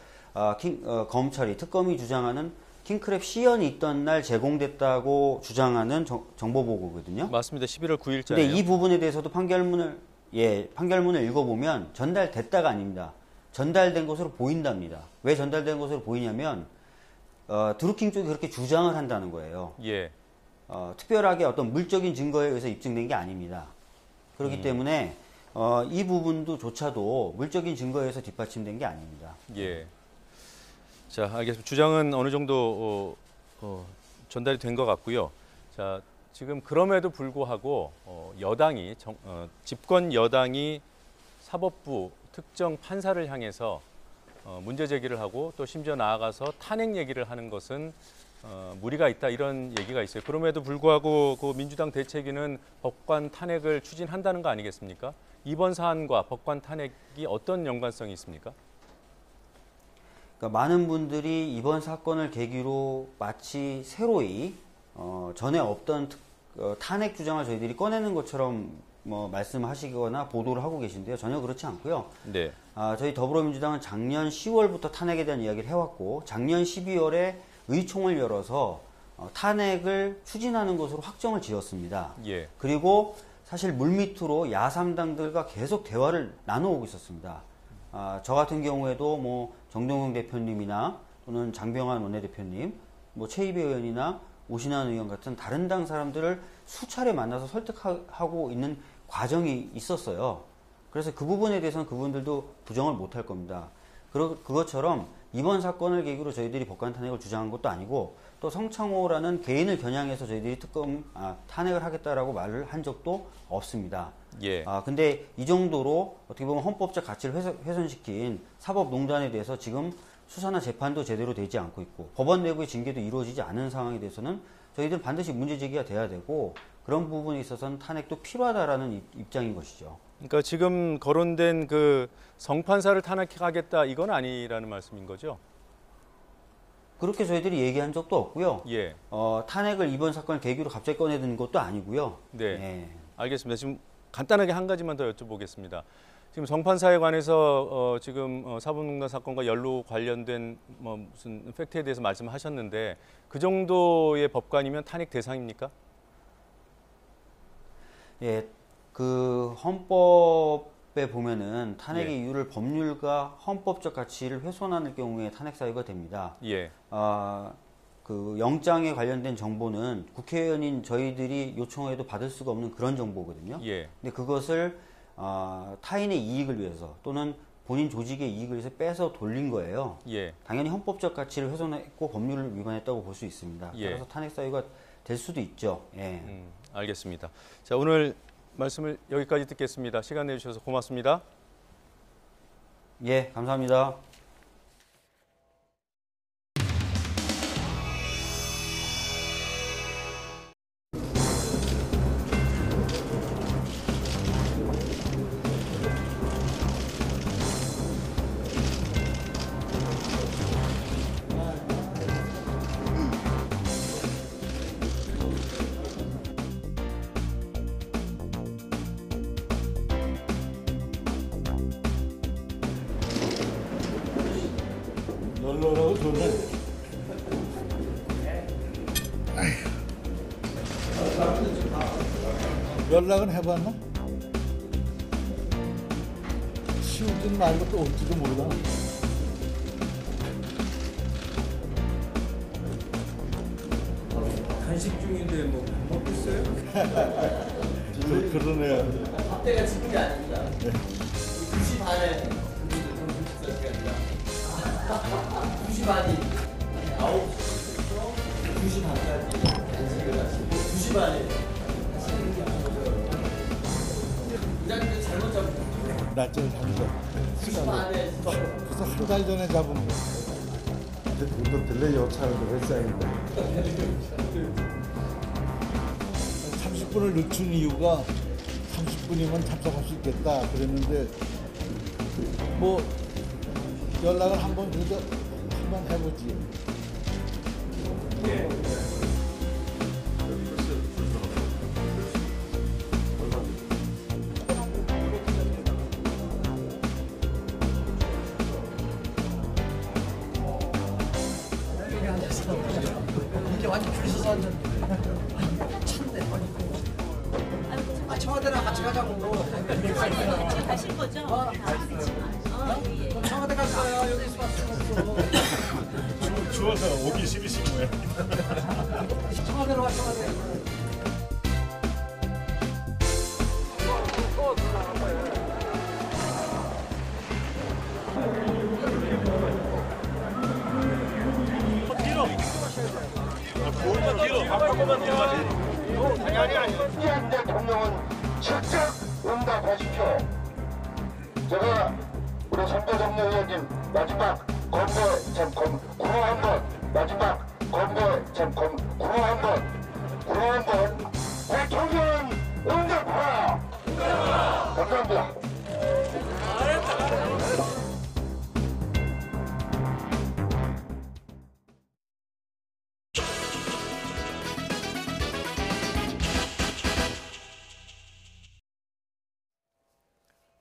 I: 검찰이 특검이 주장하는 킹크랩 시연이 있던 날 제공됐다고 주장하는 정보 보고거든요.
A: 맞습니다. 11월 9일자네요.
I: 근데 이 부분에 대해서도 판결문을 읽어보면 전달됐다가 아닙니다. 전달된 것으로 보인답니다. 왜 전달된 것으로 보이냐면 드루킹 쪽이 그렇게 주장을 한다는 거예요.
A: 예.
I: 특별하게 어떤 물적인 증거에 의해서 입증된 게 아닙니다. 그렇기 때문에 이 부분조차도 물적인 증거에 의해서 뒷받침된 게 아닙니다.
A: 예. 자, 알겠습니다. 주장은 어느 정도 전달이 된 것 같고요. 자, 지금 그럼에도 불구하고 여당이 집권 여당이 사법부 특정 판사를 향해서 문제 제기를 하고 또 심지어 나아가서 탄핵 얘기를 하는 것은 무리가 있다 이런 얘기가 있어요. 그럼에도 불구하고 그 민주당 대책위는 법관 탄핵을 추진한다는 거 아니겠습니까? 이번 사안과 법관 탄핵이 어떤 연관성이 있습니까?
I: 그러니까 많은 분들이 이번 사건을 계기로 마치 새로이 전에 없던 탄핵 주장을 저희들이 꺼내는 것처럼 말씀하시거나 보도를 하고 계신데요. 전혀 그렇지 않고요.
A: 네.
I: 저희 더불어민주당은 작년 10월부터 탄핵에 대한 이야기를 해왔고 작년 12월에 의총을 열어서 탄핵을 추진하는 것으로 확정을 지었습니다.
A: 예.
I: 그리고 사실 물밑으로 야3당들과 계속 대화를 나눠오고 있었습니다. 저 같은 경우에도 정동영 대표님이나 또는 장병환 원내대표님, 최이배 의원이나 오신환 의원 같은 다른 당 사람들을 수차례 만나서 설득하고 있는 과정이 있었어요. 그래서 그 부분에 대해서는 그분들도 부정을 못할 겁니다. 그것처럼 이번 사건을 계기로 저희들이 법관 탄핵을 주장한 것도 아니고 또 성창호라는 개인을 겨냥해서 저희들이 탄핵을 하겠다라고 말을 한 적도 없습니다.
A: 예.
I: 근데 이 정도로 어떻게 보면 헌법적 가치를 훼손시킨 사법농단에 대해서 지금 수사나 재판도 제대로 되지 않고 있고 법원 내부의 징계도 이루어지지 않은 상황에 대해서는 저희들은 반드시 문제 제기가 돼야 되고 그런 부분에 있어서는 탄핵도 필요하다라는 입장인 것이죠.
A: 그러니까 지금 거론된 그 성판사를 탄핵하겠다 이건 아니라는 말씀인 거죠?
I: 그렇게 저희들이 얘기한 적도 없고요.
A: 예.
I: 탄핵을 이번 사건을 계기로 갑자기 꺼내든 것도 아니고요.
A: 네. 알겠습니다. 지금 간단하게 한 가지만 더 여쭤보겠습니다. 지금 성판사에 관해서 지금 사법농단 사건과 연루 관련된 무슨 팩트에 대해서 말씀하셨는데 그 정도의 법관이면 탄핵 대상입니까?
I: 예, 그 헌법에 보면은 탄핵의 이유를 법률과 헌법적 가치를 훼손하는 경우에 탄핵 사유가 됩니다.
A: 예.
I: 그 영장에 관련된 정보는 국회의원인 저희들이 요청해도 받을 수가 없는 그런 정보거든요.
A: 예.
I: 근데 그것을 타인의 이익을 위해서 또는 본인 조직의 이익을 위해서 빼서 돌린 거예요.
A: 예.
I: 당연히 헌법적 가치를 훼손했고 법률을 위반했다고 볼 수 있습니다.
A: 예.
I: 따라서 탄핵 사유가 될 수도 있죠. 예.
A: 알겠습니다. 자, 오늘 말씀을 여기까지 듣겠습니다. 시간 내주셔서 고맙습니다.
I: 예, 감사합니다.
K: 손을. 연락은 해봤나? 치우진 말고 또 올지도 몰라.
L: 간식 중인데 뭐 먹고 있어요?
K: 그러네요.
L: 밥때가 지는 게 아닙니다. 2시 반에 2시 반이 9시부터 2시 반까지 간식을 하시고 2시 반에 하시는 게 아니고요. 부장님들 잘못 잡은
K: 낮잠 잠자. 시간을. 그래서 한 달 전에 잡은 거. 이제 돈도 딜레이 요차하는데 왜 쌓인다. 30분을 늦춘 이유가 30분이면 참석할 수 있겠다 그랬는데 뭐 연락을 한번 그래도 한번 해보지.
L: 이렇게 완전 줄 서서 앉았는데 참네. 청와대랑 같이 가자고. 같이 가실 거죠? 청와대 갈 거야. 여기 있어 왔어.
K: 추워서 오기 싫으신 거예요.
L: 청와대로 가, 청와대.
M: 문재인 대통령은 즉각 응답하십시오. 제가 우리 선대정리 의원님 마지막 건배 점검 구호 한번 마지막 건배 점검 구호 한번 대통령은 응답하라. 감사합니다.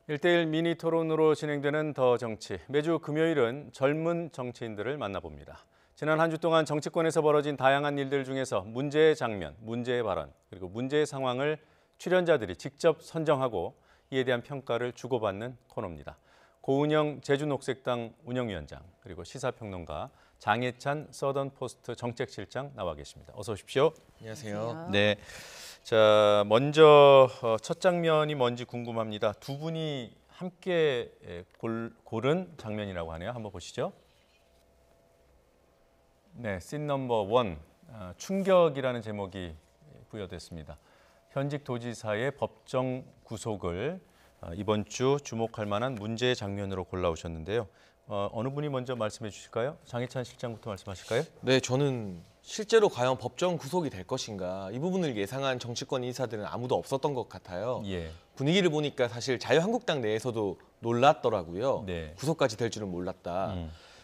A: 일대일 미니 토론으로 진행되는 더 정치. 매주 금요일은 젊은 정치인들을 만나봅니다. 지난 한 주 동안 정치권에서 벌어진 다양한 일들 중에서 문제의 장면, 문제의 발언, 그리고 문제의 상황을 출연자들이 직접 선정하고 이에 대한 평가를 주고받는 코너입니다. 고은영 제주녹색당 운영위원장, 그리고 시사평론가 장혜찬 서던포스트 정책실장 나와 계십니다. 어서 오십시오.
N: 안녕하세요.
A: 네. 자, 먼저 첫 장면이 뭔지 궁금합니다. 두 분이 함께 고른 장면이라고 하네요. 한번 보시죠. 네, 씬 넘버 1, 충격이라는 제목이 부여됐습니다. 현직 도지사의 법정 구속을 이번 주 주목할 만한 문제의 장면으로 골라오셨는데요. 어느 분이 먼저 말씀해 주실까요? 장혜찬 실장부터 말씀하실까요?
N: 네, 저는 실제로 과연 법정 구속이 될 것인가 이 부분을 예상한 정치권 인사들은 아무도 없었던 것 같아요.
A: 예.
N: 분위기를 보니까 사실 자유한국당 내에서도 놀랐더라고요.
A: 네.
N: 구속까지 될 줄은 몰랐다.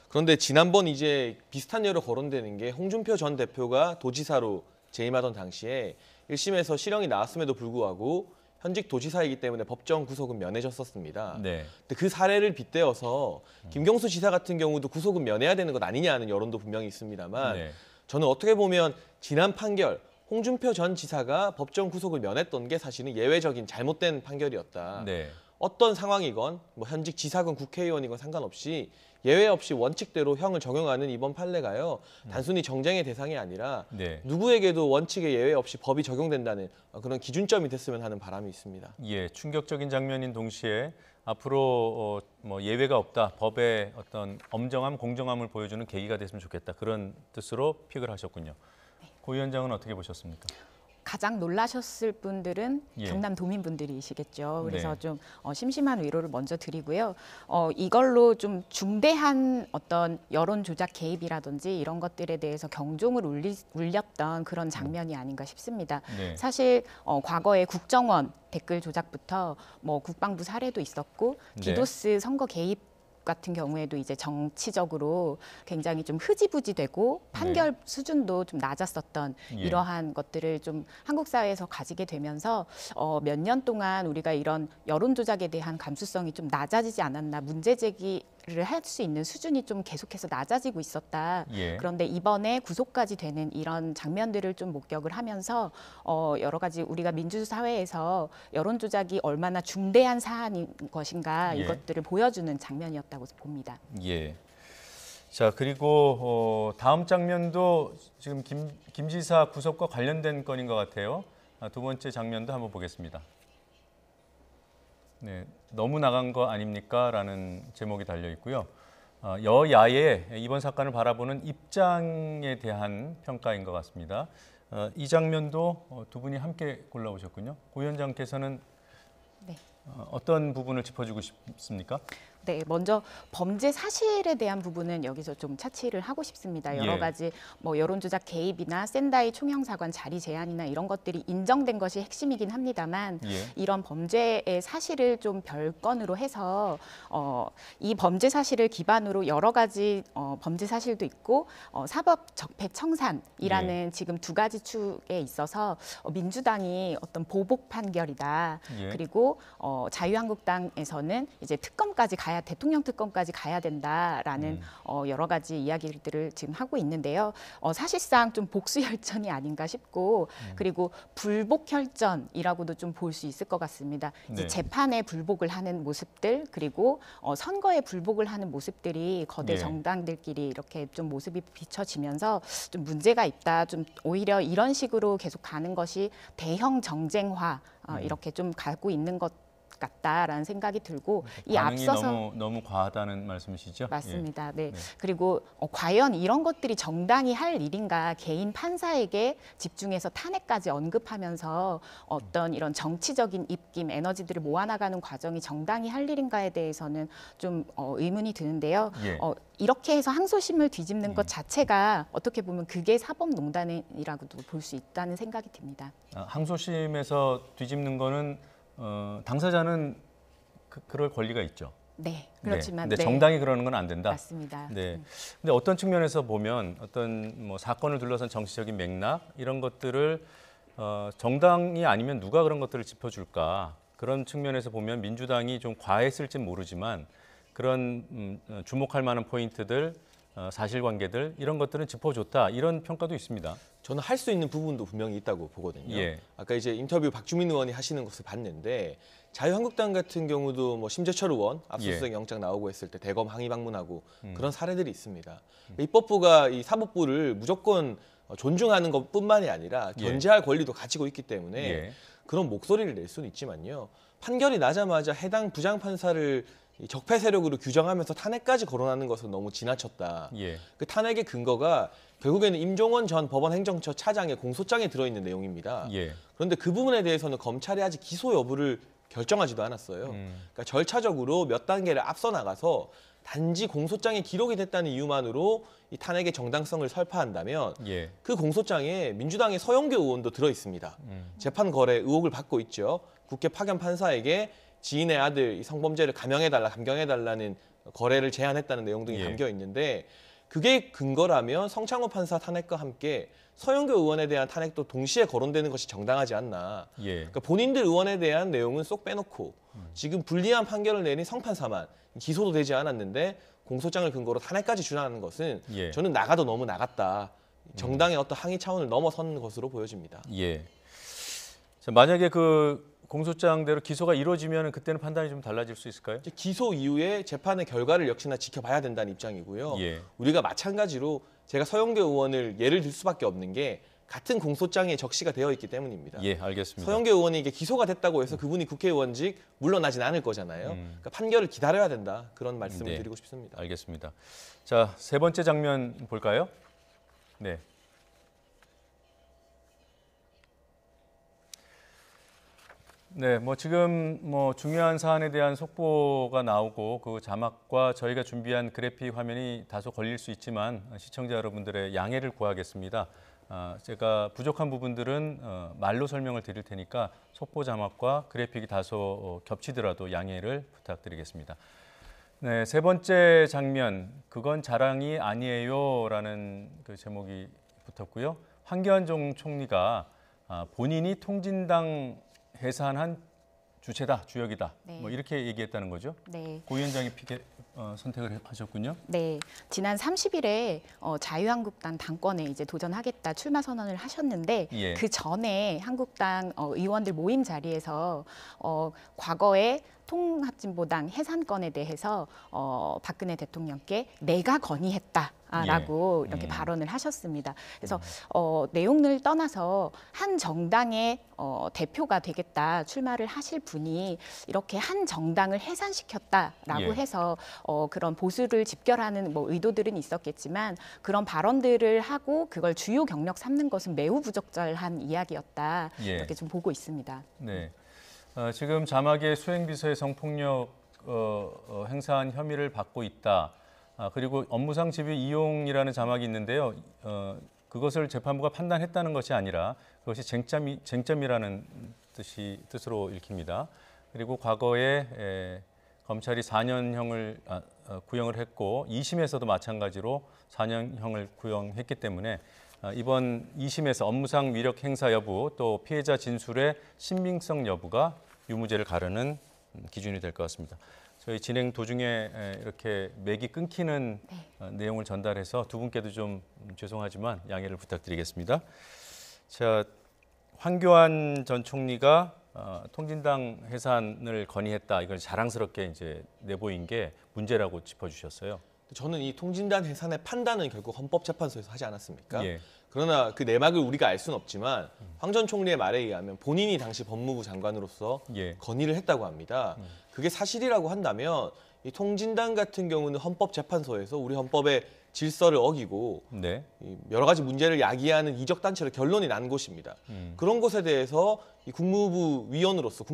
N: 그런데 지난번 이제 비슷한 예로 거론되는 게 홍준표 전 대표가 도지사로 재임하던 당시에 1심에서 실형이 나왔음에도 불구하고 현직 도지사이기 때문에 법정 구속은 면해졌었습니다.
A: 네.
N: 근데 그 사례를 빗대어서 김경수 지사 같은 경우도 구속은 면해야 되는 것 아니냐는 여론도 분명히 있습니다만
A: 네.
N: 저는 어떻게 보면 지난 판결 홍준표 전 지사가 법정 구속을 면했던 게 사실은 예외적인 잘못된 판결이었다.
A: 네.
N: 어떤 상황이건 뭐 현직 지사건 국회의원이건 상관없이 예외 없이 원칙대로 형을 적용하는 이번 판례가요. 단순히 정쟁의 대상이 아니라
A: 네.
N: 누구에게도 원칙에 예외 없이 법이 적용된다는 그런 기준점이 됐으면 하는 바람이 있습니다.
A: 예, 충격적인 장면인 동시에 앞으로 뭐 예외가 없다. 법의 어떤 엄정함, 공정함을 보여주는 계기가 됐으면 좋겠다. 그런 뜻으로 픽을 하셨군요. 고 위원장은 어떻게 보셨습니까?
O: 가장 놀라셨을 분들은
A: 예.
O: 경남 도민분들이시겠죠. 그래서
A: 네.
O: 좀 심심한 위로를 먼저 드리고요. 이걸로 좀 중대한 어떤 여론 조작 개입이라든지 이런 것들에 대해서 경종을 울렸던 그런 장면이 아닌가 싶습니다.
A: 네.
O: 사실 과거에 국정원 댓글 조작부터 뭐 국방부 사례도 있었고 디도스 선거 개입 같은 경우에도 이제 정치적으로 굉장히 좀 흐지부지되고 판결 수준도 좀 낮았었던 이러한 것들을 좀 한국 사회에서 가지게 되면서 몇 년 동안 우리가 이런 여론 조작에 대한 감수성이 좀 낮아지지 않았나, 문제 제기 할 수 있는 수준이 좀 계속해서 낮아지고 있었다.
A: 예.
O: 그런데 이번에 구속까지 되는 이런 장면들을 좀 목격을 하면서 여러 가지 우리가 민주사회에서 여론 조작이 얼마나 중대한 사안인 것인가
A: 예.
O: 이것들을 보여주는 장면이었다고 봅니다.
A: 예. 자, 그리고 다음 장면도 지금 김 지사 구속과 관련된 건인 것 같아요. 두 번째 장면도 한번 보겠습니다. 네, 너무 나간 거 아닙니까? 라는 제목이 달려 있고요. 여야의 이번 사건을 바라보는 입장에 대한 평가인 것 같습니다. 이 장면도 두 분이 함께 골라오셨군요. 고 위원장께서는
O: 네.
A: 어떤 부분을 짚어주고 싶습니까?
O: 네, 먼저 범죄 사실에 대한 부분은 여기서 좀 차치를 하고 싶습니다. 여러
A: 예.
O: 가지 뭐 여론조작 개입이나 샌다이 총영사관 자리 제한이나 이런 것들이 인정된 것이 핵심이긴 합니다만
A: 예.
O: 이런 범죄의 사실을 좀 별건으로 해서 이 범죄 사실을 기반으로 여러 가지 범죄 사실도 있고 사법 적폐 청산이라는
A: 예.
O: 지금 두 가지 축에 있어서 민주당이 어떤 보복 판결이다.
A: 예.
O: 그리고 자유한국당에서는 이제 특검까지 대통령 특검까지 가야 된다라는 여러 가지 이야기들을 지금 하고 있는데요. 사실상 좀 복수혈전이 아닌가 싶고 그리고 불복혈전이라고도 좀 볼 수 있을 것 같습니다. 이제
A: 네.
O: 재판에 불복을 하는 모습들 그리고 선거에 불복을 하는 모습들이 거대
A: 예.
O: 정당들끼리 이렇게 좀 모습이 비춰지면서 좀 문제가 있다. 좀 오히려 이런 식으로 계속 가는 것이 대형 정쟁화 이렇게 좀 가고 있는 것 같다라는 생각이 들고 이
A: 반응이
O: 앞서서
A: 너무 과하다는 말씀이시죠?
O: 맞습니다. 네.
A: 네.
O: 그리고 과연 이런 것들이 정당히 할 일인가 개인 판사에게 집중해서 탄핵까지 언급하면서 어떤 이런 정치적인 입김, 에너지들을 모아나가는 과정이 정당히 할 일인가에 대해서는 좀 의문이 드는데요.
A: 예.
O: 이렇게 해서 항소심을 뒤집는 것 자체가 어떻게 보면 그게 사법농단이라고도 볼 수 있다는 생각이 듭니다.
A: 항소심에서 뒤집는 거는 당사자는 그럴 권리가 있죠.
O: 네, 그렇지만
A: 근데
O: 네.
A: 정당이 그러는 건 안 된다.
O: 맞습니다.
A: 네. 근데 어떤 측면에서 보면 어떤 뭐 사건을 둘러싼 정치적인 맥락 이런 것들을 정당이 아니면 누가 그런 것들을 짚어줄까? 그런 측면에서 보면 민주당이 좀 과했을지 모르지만 그런 주목할 만한 포인트들, 사실관계들 이런 것들은 짚어줬다 이런 평가도 있습니다.
N: 저는 할 수 있는 부분도 분명히 있다고 보거든요.
A: 예.
N: 아까 이제 인터뷰 박주민 의원이 하시는 것을 봤는데 자유한국당 같은 경우도 뭐 심재철 의원 압수수색
A: 예.
N: 영장 나오고 했을 때 대검 항의 방문하고 그런 사례들이 있습니다. 입법부가 이 사법부를 무조건 존중하는 것뿐만이 아니라 견제할 권리도 가지고 있기 때문에
A: 예.
N: 그런 목소리를 낼 수는 있지만요. 판결이 나자마자 해당 부장판사를 적폐 세력으로 규정하면서 탄핵까지 거론하는 것은 너무 지나쳤다.
A: 예.
N: 그 탄핵의 근거가 결국에는 임종원 전 법원행정처 차장의 공소장에 들어있는 내용입니다.
A: 예.
N: 그런데 그 부분에 대해서는 검찰이 아직 기소 여부를 결정하지도 않았어요. 그러니까 절차적으로 몇 단계를 앞서 나가서 단지 공소장에 기록이 됐다는 이유만으로 이 탄핵의 정당성을 설파한다면
A: 예.
N: 그 공소장에 민주당의 서영교 의원도 들어있습니다. 재판 거래 의혹을 받고 있죠. 국회 파견 판사에게 지인의 아들 이 성범죄를 감경해달라는 거래를 제안했다는 내용 등이
A: 예.
N: 담겨 있는데 그게 근거라면 성창호 판사 탄핵과 함께 서영교 의원에 대한 탄핵도 동시에 거론되는 것이 정당하지 않나.
A: 예.
N: 그러니까 본인들 의원에 대한 내용은 쏙 빼놓고 지금 불리한 판결을 내린 성판사만 기소도 되지 않았는데 공소장을 근거로 탄핵까지 주장하는 것은
A: 예.
N: 저는 나가도 너무 나갔다. 정당의 어떤 항의 차원을 넘어선 것으로 보여집니다.
A: 예. 자, 만약에 그 공소장대로 기소가 이루어지면 그때는 판단이 좀 달라질 수 있을까요?
N: 기소 이후에 재판의 결과를 역시나 지켜봐야 된다는 입장이고요.
A: 예.
N: 우리가 마찬가지로 제가 서영교 의원을 예를 들 수밖에 없는 게 같은 공소장에 적시가 되어 있기 때문입니다.
A: 예, 알겠습니다.
N: 서영교 의원이 이게 기소가 됐다고 해서 그분이 국회의원직 물러나진 않을 거잖아요. 그러니까 판결을 기다려야 된다. 그런 말씀을
A: 네.
N: 드리고 싶습니다.
A: 알겠습니다. 자, 세 번째 장면 볼까요? 네. 네, 뭐 지금 뭐 중요한 사안에 대한 속보가 나오고 그 자막과 저희가 준비한 그래픽 화면이 다소 걸릴 수 있지만 시청자 여러분들의 양해를 구하겠습니다. 제가 부족한 부분들은 말로 설명을 드릴 테니까 속보 자막과 그래픽이 다소 겹치더라도 양해를 부탁드리겠습니다. 네, 세 번째 장면, 그건 자랑이 아니에요라는 그 제목이 붙었고요. 황교안 총리가 본인이 통진당 해산한 주체다, 주역이다.
O: 네.
A: 뭐 이렇게 얘기했다는 거죠.
O: 네.
A: 고 위원장이 선택을 하셨군요.
O: 네, 지난 30일에 자유한국당 당권에 이제 도전하겠다 출마 선언을 하셨는데
A: 예.
O: 그 전에 한국당 의원들 모임 자리에서 과거에 통합진보당 해산건에 대해서 박근혜 대통령께 내가 건의했다라고 이렇게 발언을 하셨습니다. 그래서 내용을 떠나서 한 정당의 대표가 되겠다 출마를 하실 분이 이렇게 한 정당을 해산시켰다라고
A: 예.
O: 해서 그런 보수를 집결하는 뭐 의도들은 있었겠지만 그런 발언들을 하고 그걸 주요 경력 삼는 것은 매우 부적절한 이야기였다.
A: 예.
O: 이렇게 좀 보고 있습니다.
A: 네. 지금 자막에 수행비서의 성폭력 행사한 혐의를 받고 있다. 그리고 업무상 집유 이용이라는 자막이 있는데요. 그것을 재판부가 판단했다는 것이 아니라 그것이 쟁점이라는 뜻으로 읽힙니다. 그리고 과거에 검찰이 4년형을 구형을 했고 2심에서도 마찬가지로 4년형을 구형했기 때문에 이번 2심에서 업무상 위력 행사 여부 또 피해자 진술의 신빙성 여부가 유무죄를 가르는 기준이 될 것 같습니다. 저희 진행 도중에 이렇게 맥이 끊기는 내용을 전달해서 두 분께도 좀 죄송하지만 양해를 부탁드리겠습니다. 자, 황교안 전 총리가 통진당 해산을 건의했다. 이걸 자랑스럽게 이제 내보인 게 문제라고 짚어주셨어요.
N: 저는 이 통진당 해산의 판단은 결국 헌법재판소에서 하지 않았습니까?
A: 예.
N: 그러나 그 내막을 우리가 알 수는 없지만 황 전 총리의 말에 의하면 본인이 당시 법무부 장관으로서
A: 예.
N: 건의를 했다고 합니다. 그게 사실이라고 한다면 이 통진당 같은 경우는 헌법재판소에서 우리 헌법의 질서를 어기고
A: 네.
N: 여러 가지 문제를 야기하는 이적단체로 결론이 난 곳입니다. 그런 것에 대해서 이 국무위원으로서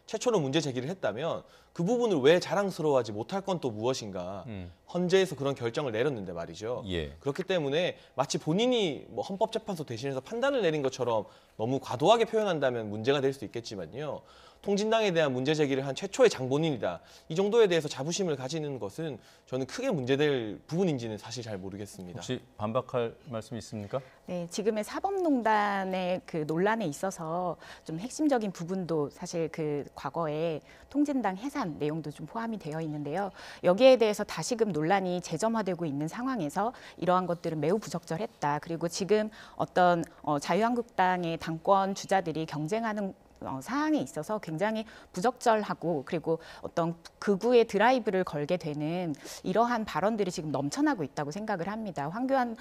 N: 최초로 문제 제기를 했다면 그 부분을 왜 자랑스러워하지 못할 건 또 무엇인가. 헌재에서 그런 결정을 내렸는데 말이죠.
A: 예.
N: 그렇기 때문에 마치 본인이 뭐 헌법재판소 대신해서 판단을 내린 것처럼 너무 과도하게 표현한다면 문제가 될 수 있겠지만요. 통진당에 대한 문제 제기를 한 최초의 장본인이다. 이 정도에 대해서 자부심을 가지는 것은 저는 크게 문제될 부분인지는 사실 잘 모르겠습니다.
A: 혹시 반박할 말씀 있습니까?
O: 네, 지금의 사법농단의 그 논란에 있어서 좀 핵심적인 부분도 사실 그 과거에 통진당 해산 내용도 좀 포함이 되어 있는데요. 여기에 대해서 다시금 논란이 재점화되고 있는 상황에서 이러한 것들은 매우 부적절했다. 그리고 지금 어떤 자유한국당의 당권 주자들이 경쟁하는 사항에 있어서 굉장히 부적절하고 그리고 어떤 극우의 드라이브를 걸게 되는 이러한 발언들이 지금 넘쳐나고 있다고 생각을 합니다. 황교안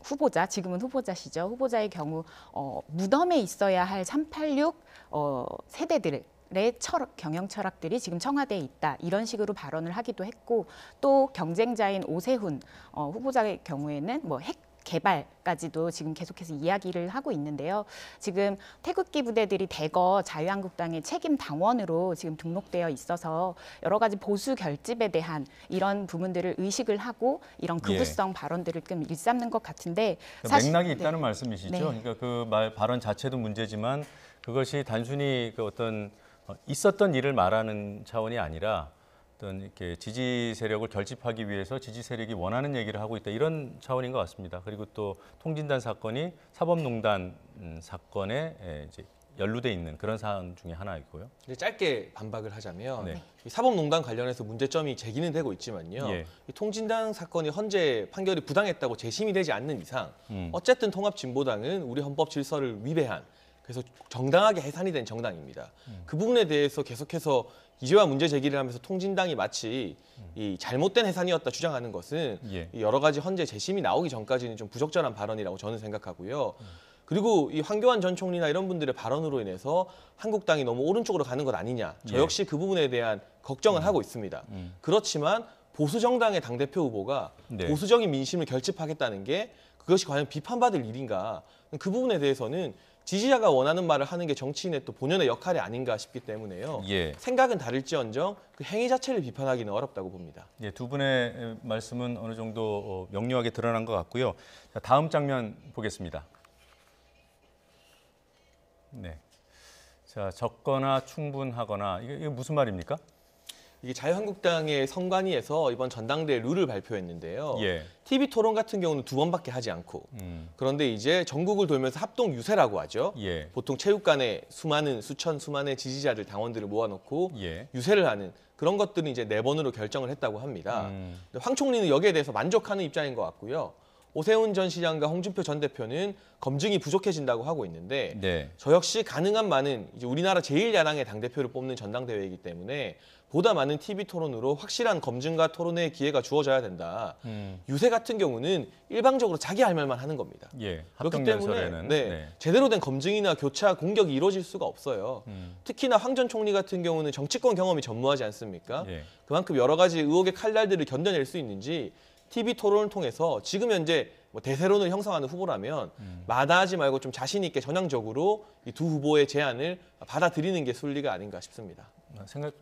O: 후보자, 지금은 후보자시죠. 후보자의 경우 무덤에 있어야 할 386 세대들의 경영 철학들이 지금 청와대에 있다. 이런 식으로 발언을 하기도 했고 또 경쟁자인 오세훈 후보자의 경우에는 뭐 핵 개발까지도 지금 계속해서 이야기를 하고 있는데요. 지금 태극기 부대들이 대거 자유한국당의 책임 당원으로 지금 등록되어 있어서 여러 가지 보수 결집에 대한 이런 부분들을 의식을 하고 이런 극우성 발언들을 좀 일삼는 것 같은데
A: 사실 맥락이 있다는 말씀이시죠.
O: 네.
A: 그러니까 그 발언 자체도 문제지만 그것이 단순히 그 어떤 있었던 일을 말하는 차원이 아니라 어떤 이렇게 지지 세력을 결집하기 위해서 지지 세력이 원하는 얘기를 하고 있다 이런 차원인 것 같습니다. 그리고 또 통진당 사건이 사법농단 사건에 이제 연루돼 있는 그런 사안 중에 하나이고요.
N: 짧게 반박을 하자면
A: 네.
N: 이 사법농단 관련해서 문제점이 제기는 되고 있지만요.
A: 예.
N: 이 통진당 사건이 헌재 판결이 부당했다고 재심이 되지 않는 이상 어쨌든 통합진보당은 우리 헌법 질서를 위배한 그래서 정당하게 해산이 된 정당입니다. 그 부분에 대해서 계속해서 이제와 문제 제기를 하면서 통진당이 마치 이 잘못된 해산이었다 주장하는 것은 여러 가지 헌재 재심이 나오기 전까지는 좀 부적절한 발언이라고 저는 생각하고요. 그리고 이 황교안 전 총리나 이런 분들의 발언으로 인해서 한국당이 너무 오른쪽으로 가는 것 아니냐. 저 역시 그 부분에 대한 걱정을 하고 있습니다. 그렇지만 보수 정당의 당대표 후보가 보수적인 민심을 결집하겠다는 게 그것이 과연 비판받을 일인가. 그 부분에 대해서는 지지자가 원하는 말을 하는 게 정치인의 또 본연의 역할이 아닌가 싶기 때문에요. 생각은 다를지언정 그 행위 자체를 비판하기는 어렵다고 봅니다.
A: 두 분의 말씀은 어느 정도 명료하게 드러난 것 같고요. 자, 다음 장면 보겠습니다. 네. 자, 적거나 충분하거나 이게 무슨 말입니까?
N: 이게 자유한국당의 선관위에서 이번 전당대회 룰을 발표했는데요.
A: 예.
N: TV 토론 같은 경우는 2번밖에 하지 않고 그런데 이제 전국을 돌면서 합동 유세라고 하죠.
A: 예.
N: 보통 체육관에 수만의 지지자들 당원들을 모아놓고
A: 예.
N: 유세를 하는 그런 것들은 이제 4번으로 결정을 했다고 합니다. 황 총리는 여기에 대해서 만족하는 입장인 것 같고요. 오세훈 전 시장과 홍준표 전 대표는 검증이 부족해진다고 하고 있는데
A: 네.
N: 저 역시 가능한 많은 이제 우리나라 제1야당의 당대표를 뽑는 전당대회이기 때문에 보다 많은 TV 토론으로 확실한 검증과 토론의 기회가 주어져야 된다. 유세 같은 경우는 일방적으로 자기 할 말만 하는 겁니다.
A: 예.
N: 그렇기 때문에 네, 제대로 된 검증이나 교차, 공격이 이루어질 수가 없어요. 특히나 황 전 총리 같은 경우는 정치권 경험이 전무하지 않습니까?
A: 예.
N: 그만큼 여러 가지 의혹의 칼날들을 견뎌낼 수 있는지 TV 토론을 통해서 지금 현재 뭐 대세론을 형성하는 후보라면 마다하지 말고 좀 자신 있게 전향적으로 이 두 후보의 제안을 받아들이는 게 순리가 아닌가 싶습니다.
A: 생각이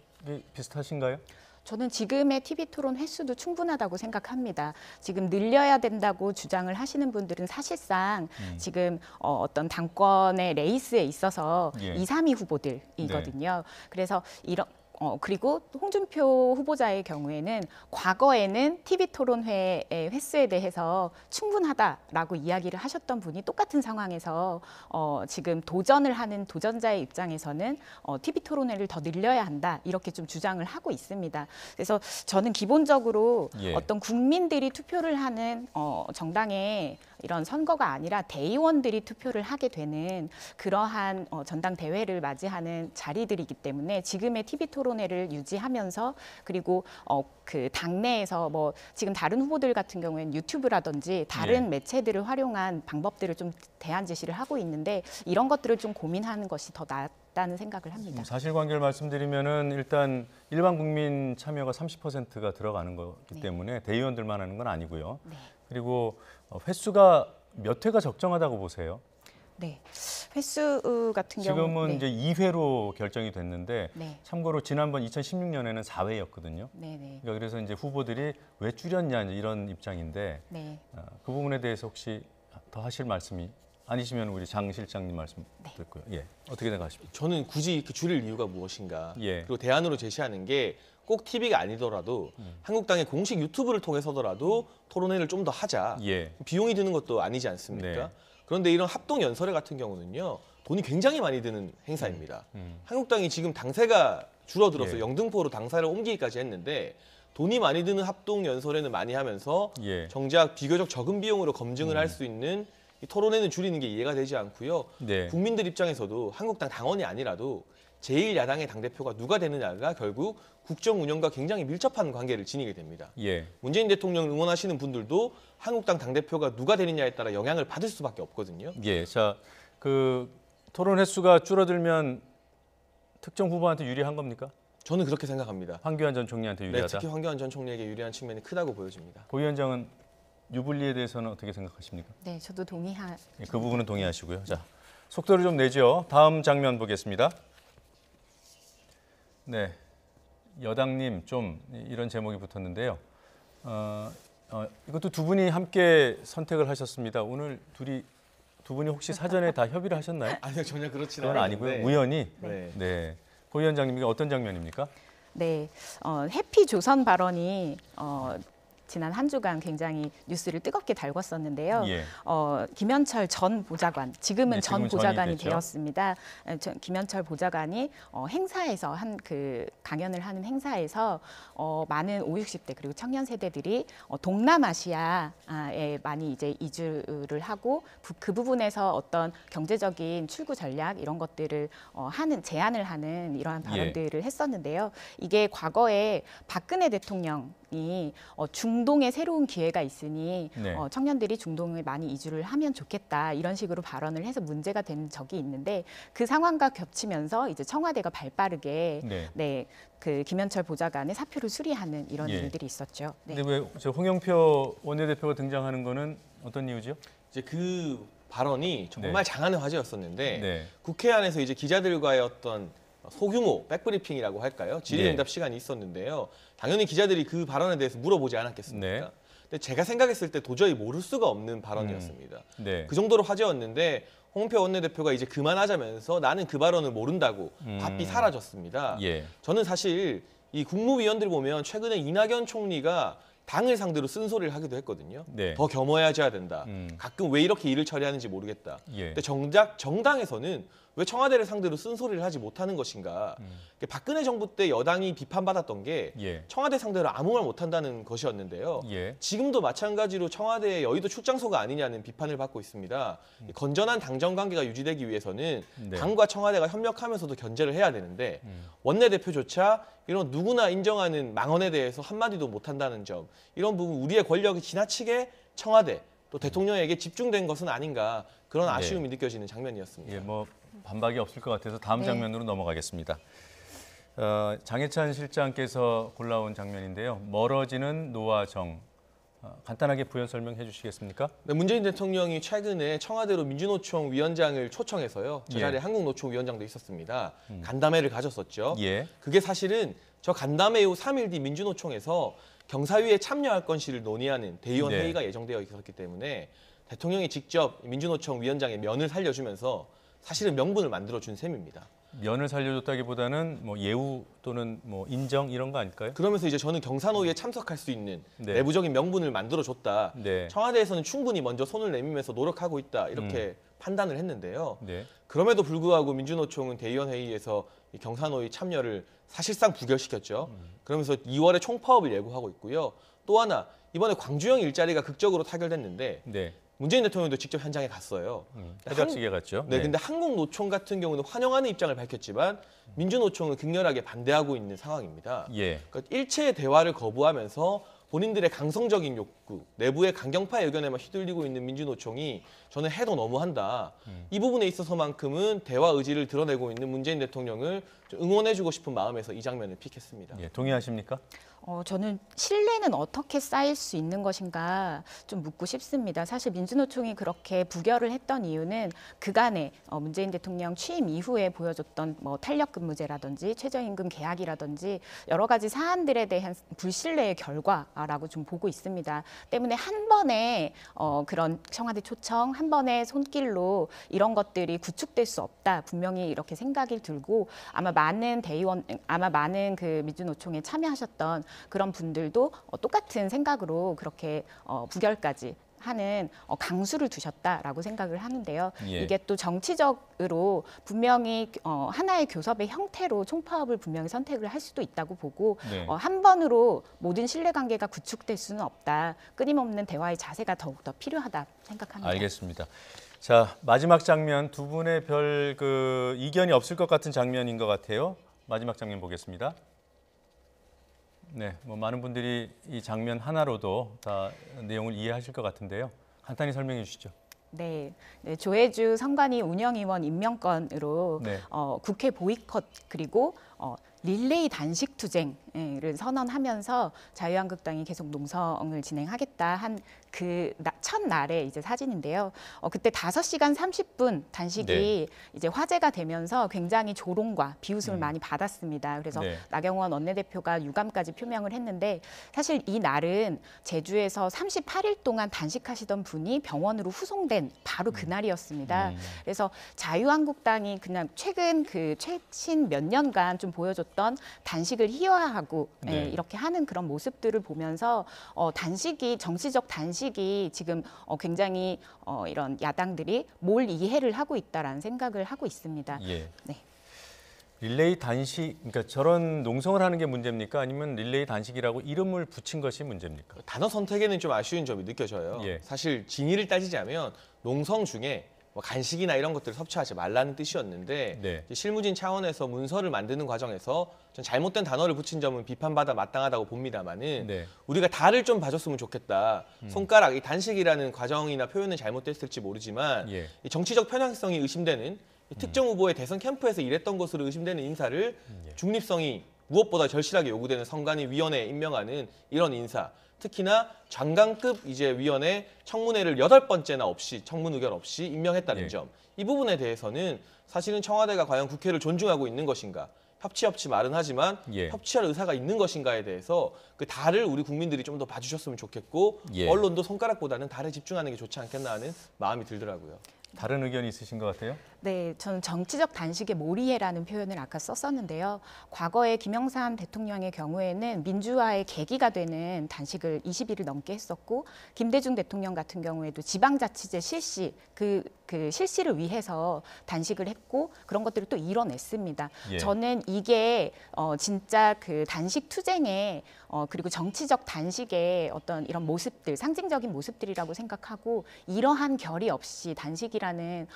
A: 비슷하신가요?
O: 저는 지금의 TV 토론 횟수도 충분하다고 생각합니다. 지금 늘려야 된다고 주장을 하시는 분들은 사실상 지금 어떤 당권의 레이스에 있어서
A: 예.
O: 2, 3위 후보들이거든요. 그래서 그리고 홍준표 후보자의 경우에는 과거에는 TV 토론회의 횟수에 대해서 충분하다라고 이야기를 하셨던 분이 똑같은 상황에서 지금 도전을 하는 도전자의 입장에서는 TV 토론회를 더 늘려야 한다 이렇게 좀 주장을 하고 있습니다. 그래서 저는 기본적으로
A: 예.
O: 어떤 국민들이 투표를 하는 정당의 이런 선거가 아니라 대의원들이 투표를 하게 되는 그러한 전당대회를 맞이하는 자리들이기 때문에 지금의 TV 토론회를 유지하면서 그리고 그 당내에서 뭐 지금 다른 후보들 같은 경우에는 유튜브라든지 다른
A: 예.
O: 매체들을 활용한 방법들을 좀 대안 제시를 하고 있는데 이런 것들을 좀 고민하는 것이 더 낫다는 생각을 합니다.
A: 사실관계를 말씀드리면은 일단 일반 국민 참여가 30%가 들어가는 거기 때문에 대의원들만 하는 건 아니고요.
O: 네.
A: 그리고 횟수가 몇 회가 적정하다고 보세요?
O: 네, 횟수 같은 경우
A: 지금은
O: 네.
A: 이제 2회로 결정이 됐는데
O: 네.
A: 참고로 지난번 2016년에는 4회였거든요.
O: 네, 네.
A: 그러니까 그래서 이제 후보들이 왜 줄였냐 이런 입장인데
O: 네.
A: 그 부분에 대해서 혹시 더 하실 말씀이 아니시면 우리 장 실장님 말씀 듣고요. 예, 어떻게 생각하십니까?
N: 저는 굳이 이렇게 줄일 이유가 무엇인가?
A: 예.
N: 그리고 대안으로 제시하는 게 꼭 TV가 아니더라도 한국당의 공식 유튜브를 통해서더라도 토론회를 좀 더 하자.
A: 예.
N: 비용이 드는 것도 아니지 않습니까?
A: 네.
N: 그런데 이런 합동 연설회 같은 경우는요. 돈이 굉장히 많이 드는 행사입니다. 한국당이 지금 당세가 줄어들어서
A: 예.
N: 영등포로 당사를 옮기기까지 했는데 돈이 많이 드는 합동 연설회는 많이 하면서
A: 예.
N: 정작 비교적 적은 비용으로 검증을 할 수 있는 이 토론회는 줄이는 게 이해가 되지 않고요.
A: 네.
N: 국민들 입장에서도 한국당 당원이 아니라도 제1야당의 당대표가 누가 되느냐가 결국 국정 운영과 굉장히 밀접한 관계를 지니게 됩니다.
A: 예.
N: 문재인 대통령을 응원하시는 분들도 한국당 당대표가 누가 되느냐에 따라 영향을 받을 수밖에 없거든요.
A: 예. 자, 그 토론 횟수가 줄어들면 특정 후보한테 유리한 겁니까?
N: 저는 그렇게 생각합니다.
A: 황교안 전 총리한테
N: 네,
A: 유리하다.
N: 특히 황교안 전 총리에게 유리한 측면이 크다고 보여집니다.
A: 고 위원장은 유불리에 대해서는 어떻게 생각하십니까?
O: 네, 저도
A: 예, 그 부분은 동의하시고요. 자, 속도를 좀 내죠. 다음 장면 보겠습니다. 네, 여당님 좀 이런 제목이 붙었는데요. 이것도 두 분이 함께 선택을 하셨습니다. 오늘 두 분이 혹시 사전에 다 협의를 하셨나요?
N: 아니요, 전혀 그렇지는
A: 그건 아니고요. 우연히.
N: 네.
A: 네. 고 위원장님, 이게 어떤 장면입니까?
O: 네, 해피 조선 발언이 지난 한 주간 굉장히 뉴스를 뜨겁게 달궜었는데요.
A: 예.
O: 김현철 전 보좌관, 지금은
A: 네,
O: 전
A: 지금은
O: 보좌관이
A: 전이 됐죠.
O: 되었습니다. 김현철 보좌관이 행사에서 강연을 하는 행사에서 많은 50, 60대 그리고 청년 세대들이 동남아시아에 많이 이제 이주를 하고 그 부분에서 어떤 경제적인 출구 전략 이런 것들을 제안을 하는 이러한 발언들을 했었는데요. 이게 과거에 박근혜 대통령이 중동에 새로운 기회가 있으니
A: 네.
O: 청년들이 중동에 많이 이주를 하면 좋겠다 이런 식으로 발언을 해서 문제가 된 적이 있는데 그 상황과 겹치면서 이제 청와대가 발빠르게 그 김현철 보좌관의 사표를 수리하는 이런 일들이 있었죠. 네.
A: 근데 왜 저 홍영표 원내대표가 등장하는 거는 어떤 이유죠?
N: 이제 그 발언이 정말 장안의 화제였었는데
A: 네.
N: 국회 안에서 이제 기자들과의 어떤 소규모 백브리핑이라고 할까요? 질의응답 시간이 있었는데요. 당연히 기자들이 그 발언에 대해서 물어보지 않았겠습니까? 근데 제가 생각했을 때 도저히 모를 수가 없는 발언이었습니다. 그 정도로 화제였는데 홍영표 원내대표가 이제 그만하자면서 나는 그 발언을 모른다고 바삐 사라졌습니다. 저는 사실 이 국무위원들 보면 최근에 이낙연 총리가 당을 상대로 쓴소리를 하기도 했거든요.
A: 네.
N: 더 겸허해져야 된다. 가끔 왜 이렇게 일을 처리하는지 모르겠다.
A: 예.
N: 근데 정작 정당에서는 왜 청와대를 상대로 쓴소리를 하지 못하는 것인가. 박근혜 정부 때 여당이 비판받았던 게
A: 예.
N: 청와대 상대로 아무 말 못한다는 것이었는데요.
A: 예.
N: 지금도 마찬가지로 청와대의 여의도 출장소가 아니냐는 비판을 받고 있습니다. 건전한 당정관계가 유지되기 위해서는
A: 네.
N: 당과 청와대가 협력하면서도 견제를 해야 되는데 원내대표조차 이런 누구나 인정하는 망언에 대해서 한마디도 못한다는 점, 이런 부분 우리의 권력이 지나치게 청와대 또 대통령에게 집중된 것은 아닌가, 그런 아쉬움이 느껴지는 장면이었습니다.
A: 예, 뭐 반박이 없을 것 같아서 다음 장면으로 넘어가겠습니다. 장해찬 실장께서 골라온 장면인데요. 멀어지는 노와 정. 간단하게 부연 설명해 주시겠습니까?
N: 네, 문재인 대통령이 최근에 청와대로 민주노총 위원장을 초청해서요. 저 자리에 한국노총 위원장도 있었습니다. 간담회를 가졌었죠.
A: 예.
N: 그게 사실은 저 간담회 후 3일 뒤 민주노총에서 경사위에 참여할 건지를 논의하는 대의원
A: 네.
N: 회의가 예정되어 있었기 때문에 대통령이 직접 민주노총 위원장의 면을 살려주면서 사실은 명분을 만들어준 셈입니다.
A: 면을 살려줬다기보다는 뭐 예우 또는 뭐 인정 이런 거 아닐까요?
N: 그러면서 이제 저는 경사노위에 참석할 수 있는
A: 네.
N: 내부적인 명분을 만들어줬다.
A: 네.
N: 청와대에서는 충분히 먼저 손을 내밀면서 노력하고 있다. 이렇게 판단을 했는데요.
A: 네.
N: 그럼에도 불구하고 민주노총은 대의원 회의에서 이 경사노위 참여를 사실상 부결시켰죠. 그러면서 2월에 총파업을 예고하고 있고요. 또 하나 이번에 광주형 일자리가 극적으로 타결됐는데
A: 네.
N: 문재인 대통령도 직접 현장에 갔어요.
A: 해적지게 갔죠.
N: 네, 근데 한국노총 같은 경우는 환영하는 입장을 밝혔지만 민주노총은 극렬하게 반대하고 있는 상황입니다.
A: 예.
N: 그러니까 일체의 대화를 거부하면서 본인들의 강성적인 욕구, 내부의 강경파 의견에만 휘둘리고 있는 민주노총이 저는 해도 너무한다. 이 부분에 있어서만큼은 대화 의지를 드러내고 있는 문재인 대통령을 좀 응원해주고 싶은 마음에서 이 장면을 픽했습니다.
A: 예, 동의하십니까?
O: 저는 신뢰는 어떻게 쌓일 수 있는 것인가 좀 묻고 싶습니다. 사실 민주노총이 그렇게 부결을 했던 이유는 그간에 문재인 대통령 취임 이후에 보여줬던 뭐 탄력근무제라든지 최저임금 계약이라든지 여러 가지 사안들에 대한 불신뢰의 결과라고 좀 보고 있습니다. 때문에 한 번에 그런 청와대 초청, 한 번의 손길로 이런 것들이 구축될 수 없다. 분명히 이렇게 생각이 들고 아마 많은 대의원, 아마 많은 그 민주노총에 참여하셨던 그런 분들도 똑같은 생각으로 그렇게 부결까지 하는 강수를 두셨다라고 생각을 하는데요.
A: 예.
O: 이게 또 정치적으로 분명히 하나의 교섭의 형태로 총파업을 분명히 선택을 할 수도 있다고 보고
A: 네.
O: 한 번으로 모든 신뢰관계가 구축될 수는 없다. 끊임없는 대화의 자세가 더욱더 필요하다 생각합니다.
A: 알겠습니다. 자, 마지막 장면 두 분의 별 이견이 없을 것 같은 장면인 것 같아요. 마지막 장면 보겠습니다. 네, 뭐 많은 분들이 이 장면 하나로도 다 내용을 이해하실 것 같은데요. 간단히 설명해 주시죠.
O: 네, 조혜주 선관위 운영위원 임명권으로
A: 네.
O: 국회 보이콧 그리고 릴레이 단식 투쟁을 선언하면서 자유한국당이 계속 농성을 진행하겠다 한 그 첫날에 이제 사진인데요. 그때 5시간 30분 단식이
A: 네.
O: 이제 화제가 되면서 굉장히 조롱과 비웃음을 많이 받았습니다. 그래서
A: 네.
O: 나경원 원내대표가 유감까지 표명을 했는데 사실 이 날은 제주에서 38일 동안 단식하시던 분이 병원으로 후송된 바로 그날이었습니다. 그래서 자유한국당이 그냥 최신 몇 년간 좀 보여줬던 단식을 희화하고
A: 네.
O: 이렇게 하는 그런 모습들을 보면서 단식이 정치적 단식이 지금 굉장히 이런 야당들이 뭘 이해를 하고 있다라는 생각을 하고 있습니다.
A: 예.
O: 네.
A: 릴레이 단식, 그러니까 저런 농성을 하는 게 문제입니까? 아니면 릴레이 단식이라고 이름을 붙인 것이 문제입니까?
N: 단어 선택에는 좀 아쉬운 점이 느껴져요.
A: 예.
N: 사실 진위를 따지자면 농성 중에 뭐 간식이나 이런 것들을 섭취하지 말라는 뜻이었는데
A: 네.
N: 이제 실무진 차원에서 문서를 만드는 과정에서 전 잘못된 단어를 붙인 점은 비판받아 마땅하다고 봅니다만은
A: 네.
N: 우리가 달을 좀 봐줬으면 좋겠다. 손가락, 이 단식이라는 과정이나 표현은 잘못됐을지 모르지만
A: 예.
N: 이 정치적 편향성이 의심되는 이 특정 후보의 대선 캠프에서 일했던 것으로 의심되는 인사를 중립성이 무엇보다 절실하게 요구되는 선관위 위원회에 임명하는 이런 인사, 특히나 장관급 이제 위원회 청문회를 8번째나 없이 청문 의견 없이 임명했다는
A: 예.
N: 점, 이 부분에 대해서는 사실은 청와대가 과연 국회를 존중하고 있는 것인가, 협치 말은 하지만
A: 예.
N: 협치할 의사가 있는 것인가에 대해서 그 달을 우리 국민들이 좀 더 봐주셨으면 좋겠고
A: 예.
N: 언론도 손가락보다는 달에 집중하는 게 좋지 않겠나 하는 마음이 들더라고요.
A: 다른 의견이 있으신 것 같아요?
O: 네, 저는 정치적 단식의 몰이해라는 표현을 아까 썼었는데요. 과거에 김영삼 대통령의 경우에는 민주화의 계기가 되는 단식을 20일을 넘게 했었고, 김대중 대통령 같은 경우에도 지방자치제 실시, 그 실시를 위해서 단식을 했고 그런 것들을 또 이뤄냈습니다.
P: 예.
O: 저는 이게 진짜 그 단식 투쟁의 그리고 정치적 단식의 어떤 이런 모습들, 상징적인 모습들이라고 생각하고, 이러한 결의 없이 단식이라는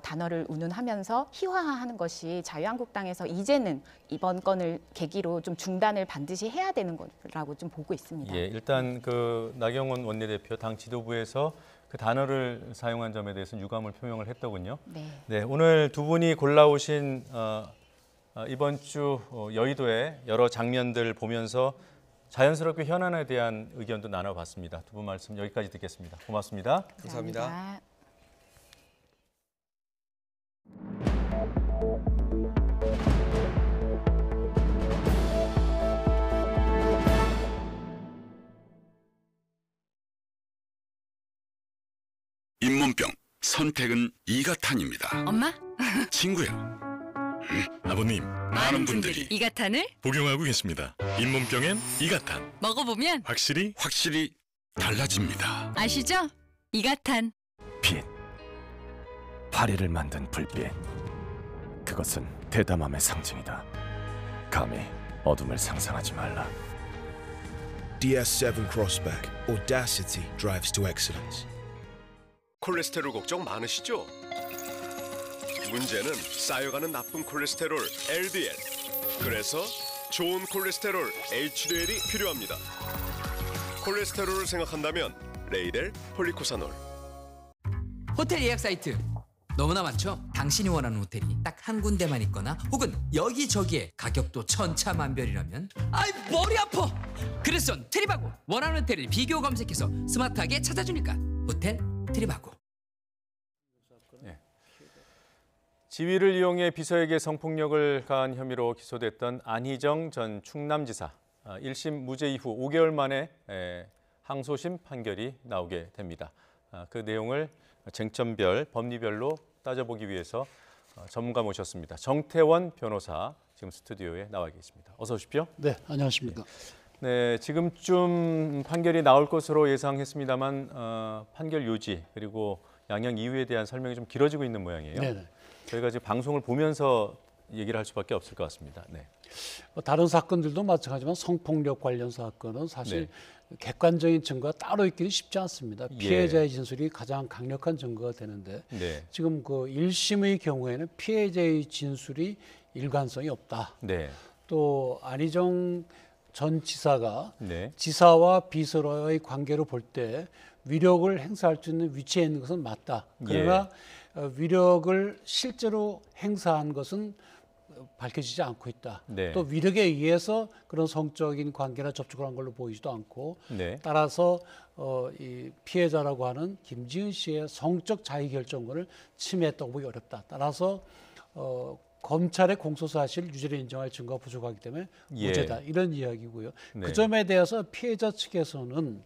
O: 단어를 운운하면서 희화화하는 것이 자유한국당에서 이제는 이번 건을 계기로 좀 중단을 반드시 해야 되는 거라고 좀 보고 있습니다.
A: 예, 일단 그 나경원 원내대표 당 지도부에서 그 단어를 사용한 점에 대해서는 유감을 표명을 했더군요.
O: 네.
A: 네, 오늘 두 분이 골라오신 이번 주 여의도의 여러 장면들 보면서 자연스럽게 현안에 대한 의견도 나눠봤습니다. 두 분 말씀 여기까지 듣겠습니다. 고맙습니다.
N: 감사합니다.
Q: 잇몸병 선택은 이가탄입니다.
R: 엄마?
Q: 친구야.
R: 아버님, 많은 분들이 이가탄을
Q: 복용하고 계십니다. 잇몸병엔 이가탄.
R: 먹어보면
Q: 확실히 달라집니다.
R: 아시죠? 이가탄.
S: 빛. 파리를 만든 불빛. 그것은 대담함의 상징이다. 감히 어둠을 상상하지 말라.
T: DS7 Crossback. Audacity drives to excellence.
U: 콜레스테롤 걱정 많으시죠? 문제는 쌓여가는 나쁜 콜레스테롤 LDL. 그래서 좋은 콜레스테롤 HDL이 필요합니다. 콜레스테롤을 생각한다면 레이델 폴리코사놀.
L: 호텔 예약 사이트 너무나 많죠? 당신이 원하는 호텔이 딱 한 군데만 있거나 혹은 여기저기에 가격도 천차만별이라면 아이 머리 아파! 그래서 트립하고 원하는 호텔을 비교 검색해서 스마트하게 찾아주니까 호텔 트립하고.
A: 지위를 이용해 비서에게 성폭력을 가한 혐의로 기소됐던 안희정 전 충남지사 1심 무죄 이후 5개월 만에 항소심 판결이 나오게 됩니다. 그 내용을 쟁점별, 법리별로 따져보기 위해서 전문가 모셨습니다. 정태원 변호사 지금 스튜디오에 나와 계십니다. 어서 오십시오.
V: 네, 안녕하십니까.
A: 네, 지금쯤 판결이 나올 것으로 예상했습니다만 판결 요지 그리고 양형 이유에 대한 설명이 좀 길어지고 있는 모양이에요.
V: 네네.
A: 저희가 지금 방송을 보면서 얘기를 할 수밖에 없을 것 같습니다. 네.
V: 다른 사건들도 마찬가지지만 성폭력 관련 사건은 사실 객관적인 증거가 따로 있기는 쉽지 않습니다. 피해자의 진술이 가장 강력한 증거가 되는데 지금 그 1심의 경우에는 피해자의 진술이 일관성이 없다. 또 안희정 전 지사가 지사와 비서로의 관계로 볼 때 위력을 행사할 수 있는 위치에 있는 것은 맞다. 그러나 위력을 실제로 행사한 것은 밝혀지지 않고 있다. 또 위력에 의해서 그런 성적인 관계나 접촉을 한 걸로 보이지도 않고 따라서 이 피해자라고 하는 김지은 씨의 성적 자기결정권을 침해했다고 보기 어렵다. 따라서 검찰의 공소사실 유죄를 인정할 증거가 부족하기 때문에 무죄다. 이런 이야기고요. 그 점에 대해서 피해자 측에서는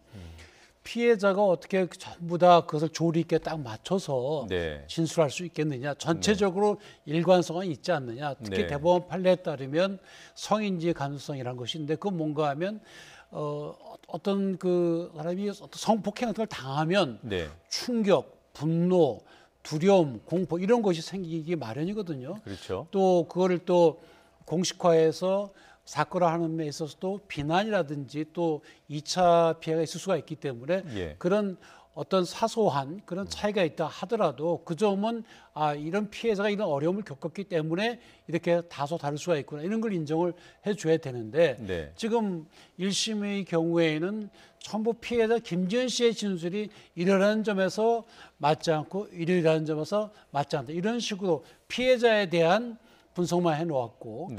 V: 피해자가 어떻게 전부 다 그것을 조리 있게 딱 맞춰서 진술할 수 있겠느냐. 전체적으로 일관성은 있지 않느냐. 특히 대법원 판례에 따르면 성인지 가능성이라는 것인데 그건 뭔가 하면 어떤 그 사람이 어떤 성폭행 같은 걸 당하면 충격, 분노, 두려움, 공포 이런 것이 생기기 마련이거든요. 또 그거를 또 공식화해서 사건을 하는 데 있어서도 비난이라든지 또 2차 피해가 있을 수가 있기 때문에 그런 어떤 사소한 그런 차이가 있다 하더라도 그 점은 이런 피해자가 이런 어려움을 겪었기 때문에 이렇게 다소 다를 수가 있구나 이런 걸 인정을 해줘야 되는데 지금 1심의 경우에는 전부 피해자 김지은 씨의 진술이 이러한 점에서 맞지 않고 이러한 점에서 맞지 않다 이런 식으로 피해자에 대한 분석만 해놓았고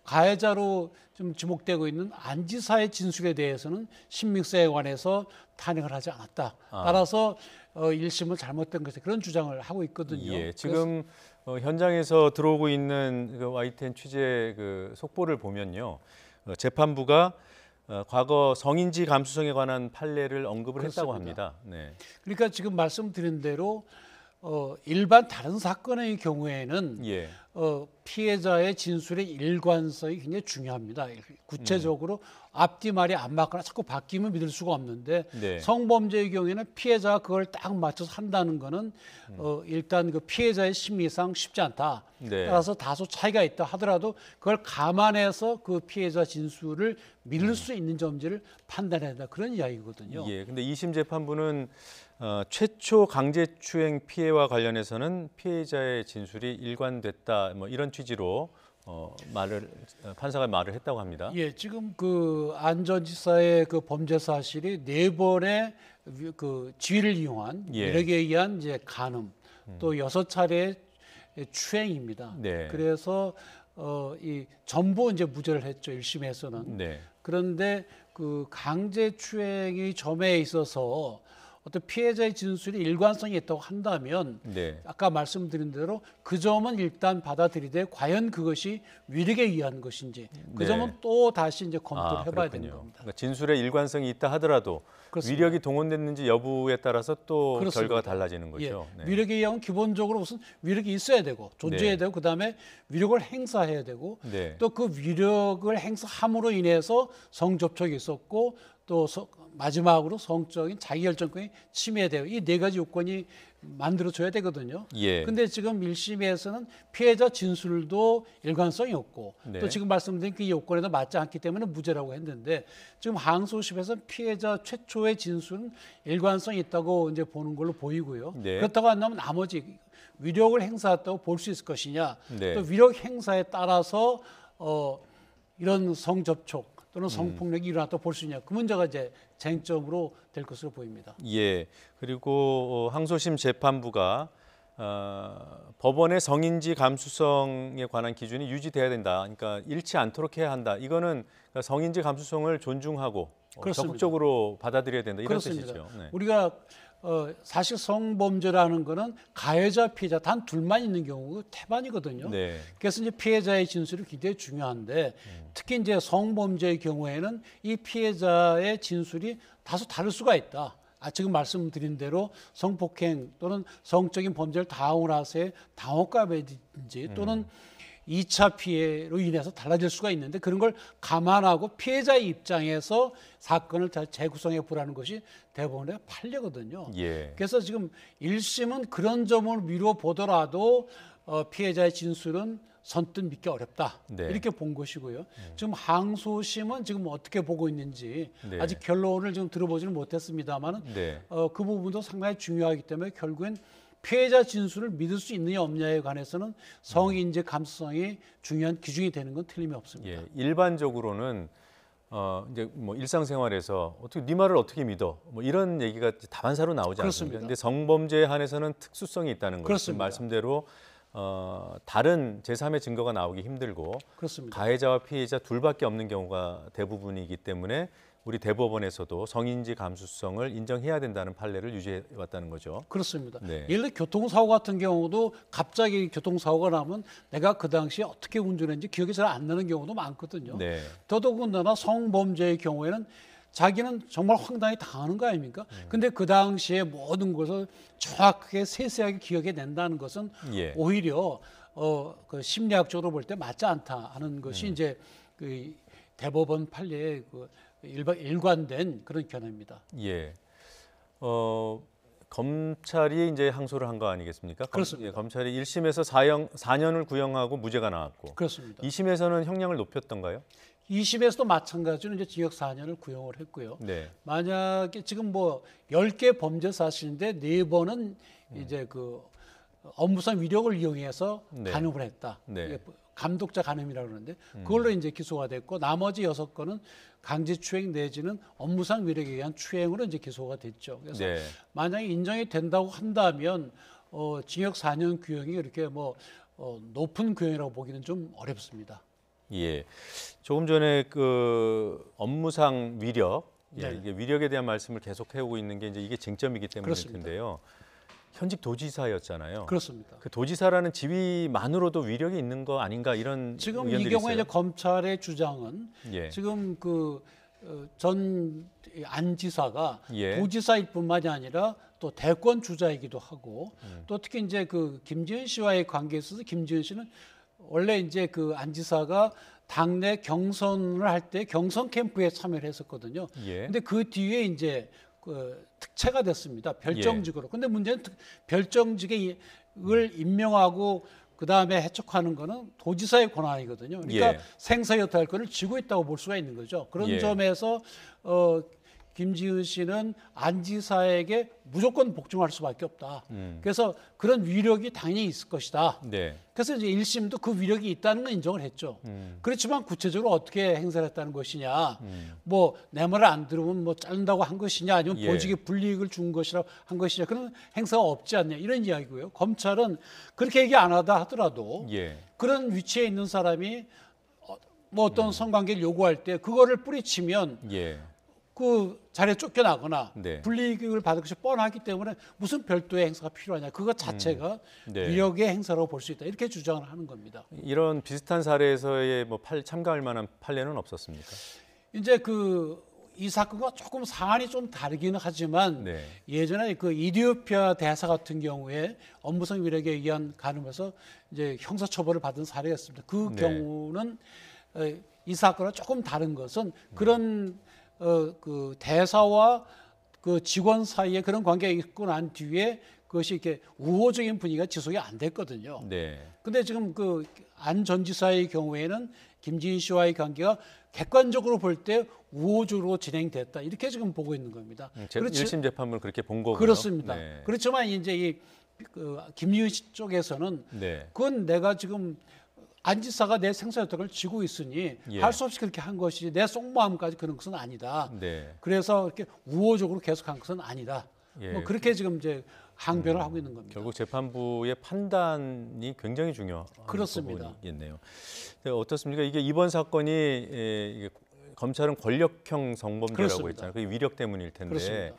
V: 가해자로 좀 지목되고 있는 안 지사의 진술에 대해서는 신빙성에 관해서 탄핵을 하지 않았다. 따라서 1심은 잘못된 것에 그런 주장을 하고 있거든요.
A: 지금 현장에서 들어오고 있는 그 YTN 취재 그 속보를 보면요. 재판부가 과거 성인지 감수성에 관한 판례를 언급을 했다고 합니다.
V: 그러니까 지금 말씀드린 대로 일반 다른 사건의 경우에는
A: 예.
V: 피해자의 진술의 일관성이 굉장히 중요합니다. 구체적으로 앞뒤 말이 안 맞거나 자꾸 바뀌면 믿을 수가 없는데
A: 네.
V: 성범죄의 경우에는 피해자가 그걸 딱 맞춰서 한다는 거는 일단 그 피해자의 심리상 쉽지 않다.
A: 네.
V: 따라서 다소 차이가 있다 하더라도 그걸 감안해서 그 피해자 진술을 믿을 수 있는 점지를 판단해야 된다. 그런 이야기거든요.
A: 예. 근데 2심 재판부는 최초 강제추행 피해와 관련해서는 피해자의 진술이 일관됐다, 뭐 이런 취지로 판사가 말을 했다고 합니다.
V: 예, 지금 그 안 전 지사의 그 범죄 사실이 4번의 그 지위를 이용한
A: 예.
V: 위력에 의한 이제 간음, 또 6차례의 추행입니다.
A: 네.
V: 그래서 이 전부 이제 무죄를 했죠, 1심에서는.
A: 네.
V: 그런데 그 강제추행의 점에 있어서 어떤 피해자의 진술이 일관성이 있다고 한다면
A: 네.
V: 아까 말씀드린 대로 그 점은 일단 받아들이되 과연 그것이 위력에 의한 것인지 그
A: 네.
V: 점은 또 다시 이제 검토를 해봐야 되는
A: 그렇군요.
V: 겁니다.
A: 그러니까 진술에 일관성이 있다 하더라도
V: 그렇습니다.
A: 위력이 동원됐는지 여부에 따라서 또
V: 그렇습니다.
A: 결과가 달라지는 거죠.
V: 예.
A: 네.
V: 위력에 의하면 기본적으로 무슨 위력이 있어야 되고 존재해야
A: 네.
V: 되고 그다음에 위력을 행사해야 되고
A: 네.
V: 또 그 위력을 행사함으로 인해서 성접촉이 있었고 또 마지막으로 성적인 자기결정권이 침해되고 이 4가지 요건이 만들어져야 되거든요.
A: 예.
V: 근데 지금 1심에서는 피해자 진술도 일관성이 없고
A: 네.
V: 또 지금 말씀드린 그 요건에도 맞지 않기 때문에 무죄라고 했는데 지금 항소심에서는 피해자 최초의 진술은 일관성이 있다고 이제 보는 걸로 보이고요.
A: 네.
V: 그렇다고 한다면 나머지 위력을 행사했다고 볼 수 있을 것이냐
A: 네.
V: 또 위력 행사에 따라서 이런 성접촉 또는 성폭력이 일어났다고 볼 수 있냐 그 문제가 이제 쟁점으로 될 것으로 보입니다.
A: 예. 그리고 항소심 재판부가 법원의 성인지 감수성에 관한 기준이 유지돼야 된다. 그러니까 잃지 않도록 해야 한다. 이거는 성인지 감수성을 존중하고 적극적으로 받아들여야 된다. 이런
V: 그렇습니다.
A: 뜻이죠. 네.
V: 우리가 사실 성범죄라는 거는 가해자, 피해자 단 둘만 있는 경우가 태반이거든요.
A: 네.
V: 그래서 이제 피해자의 진술이 굉장히 중요한데 특히 이제 성범죄의 경우에는 이 피해자의 진술이 다소 다를 수가 있다. 지금 말씀드린 대로 성폭행 또는 성적인 범죄를 당하고 나서의 당혹감이든지 또는 2차 피해로 인해서 달라질 수가 있는데 그런 걸 감안하고 피해자의 입장에서 사건을 재구성해 보라는 것이 대법원의 판례거든요.
A: 예.
V: 그래서 지금 1심은 그런 점을 미루어 보더라도 피해자의 진술은 선뜻 믿기 어렵다.
A: 네.
V: 이렇게 본 것이고요. 지금 항소심은 지금 어떻게 보고 있는지
A: 네.
V: 아직 결론을 좀 들어보지는 못했습니다만
A: 네.
V: 그 부분도 상당히 중요하기 때문에 결국엔 피해자 진술을 믿을 수 있느냐 없느냐에 관해서는 성인지 감수성이 중요한 기준이 되는 건 틀림이 없습니다.
A: 예. 일반적으로는 이제 뭐 일상생활에서 어떻게 네 말을 어떻게 믿어? 뭐 이런 얘기가 다반사로 나오지 않습니까? 근데 성범죄에 한해서는 특수성이 있다는 거죠.
V: 그렇습니다.
A: 말씀대로 다른 제3의 증거가 나오기 힘들고
V: 그렇습니다.
A: 가해자와 피해자 둘밖에 없는 경우가 대부분이기 때문에 우리 대법원에서도 성인지 감수성을 인정해야 된다는 판례를 유지해 왔다는 거죠.
V: 그렇습니다.
A: 네.
V: 예를 들어 교통사고 같은 경우도 갑자기 교통사고가 나면 내가 그 당시에 어떻게 운전했는지 기억이 잘 안 나는 경우도 많거든요.
A: 네.
V: 더더군다나 성범죄의 경우에는 자기는 정말 황당히 당하는 거 아닙니까? 근데 그 당시에 모든 것을 정확하게 세세하게 기억해 낸다는 것은
A: 예.
V: 오히려 그 심리학적으로 볼 때 맞지 않다 하는 것이 이제 그 대법원 판례의 그 일관된 그런 견해입니다.
A: 예. 검찰이 이제 항소를 한 거 아니겠습니까?
V: 그렇습니다.
A: 검찰이 1심에서 4년을 구형하고 무죄가 나왔고
V: 그렇습니다.
A: 2심에서는 형량을 높였던가요?
V: 2심에서도 마찬가지로 이제 징역 4년을 구형을 했고요.
A: 네.
V: 만약에 지금 뭐 10개 범죄 사실인데 4번은 이제 그 업무상 위력을 이용해서
A: 네.
V: 간음을 했다.
A: 네.
V: 이게 감독자 간음이라고 그러는데 그걸로 이제 기소가 됐고 나머지 6건은 강제추행 내지는 업무상 위력에 의한 추행으로 이제 기소가 됐죠. 그래서
A: 네.
V: 만약에 인정이 된다고 한다면 징역 4년 구형이 그렇게 뭐 높은 구형이라고 보기는 좀 어렵습니다.
A: 예. 조금 전에 그 업무상 위력, 예,
V: 네.
A: 이게 위력에 대한 말씀을 계속 해오고 있는 게 이제 이게 쟁점이기 때문일
V: 그렇습니다.
A: 텐데요. 현직 도지사였잖아요.
V: 그렇습니다.
A: 그 도지사라는 지위만으로도 위력이 있는 거 아닌가 이런
V: 지금
A: 의견들이
V: 이 경우에
A: 있어요.
V: 이제 검찰의 주장은
A: 예.
V: 지금 그 전 안 지사가
A: 예.
V: 도지사일 뿐만이 아니라 또 대권 주자이기도 하고 또 특히 이제 그 김지은 씨와의 관계에 있어서 김지은 씨는 원래 이제 그 안 지사가 당내 경선을 할 때 경선 캠프에 참여를 했었거든요. 근데 그 뒤에 이제 그 특채가 됐습니다. 별정직으로. 근데 문제는 별정직을 임명하고 그 다음에 해촉하는 거는 도지사의 권한이거든요. 그러니까 생사여탈권을 쥐고 있다고 볼 수가 있는 거죠. 그런 점에서 김지은 씨는 안 지사에게 무조건 복종할 수밖에 없다. 그래서 그런 위력이 당연히 있을 것이다. 그래서 이제 1심도 그 위력이 있다는 건 인정을 했죠. 그렇지만 구체적으로 어떻게 행사를 했다는 것이냐, 뭐 내 말을 안 들으면 뭐 자른다고 한 것이냐, 아니면 보직에 불이익을 준 것이라고 한 것이냐, 그런 행사가 없지 않냐 이런 이야기고요. 검찰은 그렇게 얘기 안 하다 하더라도 그런 위치에 있는 사람이 뭐 어떤 성관계를 요구할 때 그거를 뿌리치면 그 자리에 쫓겨나거나 불이익을 받을 것이 뻔하기 때문에 무슨 별도의 행사가 필요하냐. 그것 자체가 위력의 행사라고 볼 수 있다. 이렇게 주장을 하는 겁니다.
A: 이런 비슷한 사례에서의 뭐 참가할 만한 판례는 없었습니까?
V: 이제 이 사건과 조금 사안이 좀 다르기는 하지만 예전에 그 이디오피아 대사 같은 경우에 업무상 위력에 의한 가늠에서 이제 형사처벌을 받은 사례가 있습니다. 그 경우는 이 사건과 조금 다른 것은 그런 그 대사와 그 직원 사이에 그런 관계가 있고 난 뒤에 그것이 이렇게 우호적인 분위기가 지속이 안 됐거든요. 근데 지금 그 안 전 지사의 경우에는 김지은 씨와의 관계가 객관적으로 볼 때 우호적으로 진행됐다. 이렇게 지금 보고 있는 겁니다.
A: 1심 재판부는 그렇게 본 거고요.
V: 그렇습니다. 그렇지만 이제 김지은 씨 쪽에서는 그건 내가 지금 안 지사가 내 생사여탈을 쥐고 있으니 할 수 없이 그렇게 한 것이지 내 속마음까지 그런 것은 아니다. 그래서 이렇게 우호적으로 계속한 것은 아니다. 뭐 그렇게 지금 이제 항변을 하고 있는 겁니다.
A: 결국 재판부의 판단이 굉장히 중요한 부분이겠네요. 어떻습니까? 이게 이번 사건이 이게 검찰은 권력형 성범죄라고 했잖아요. 그게 위력 때문일 텐데.
V: 그렇습니다.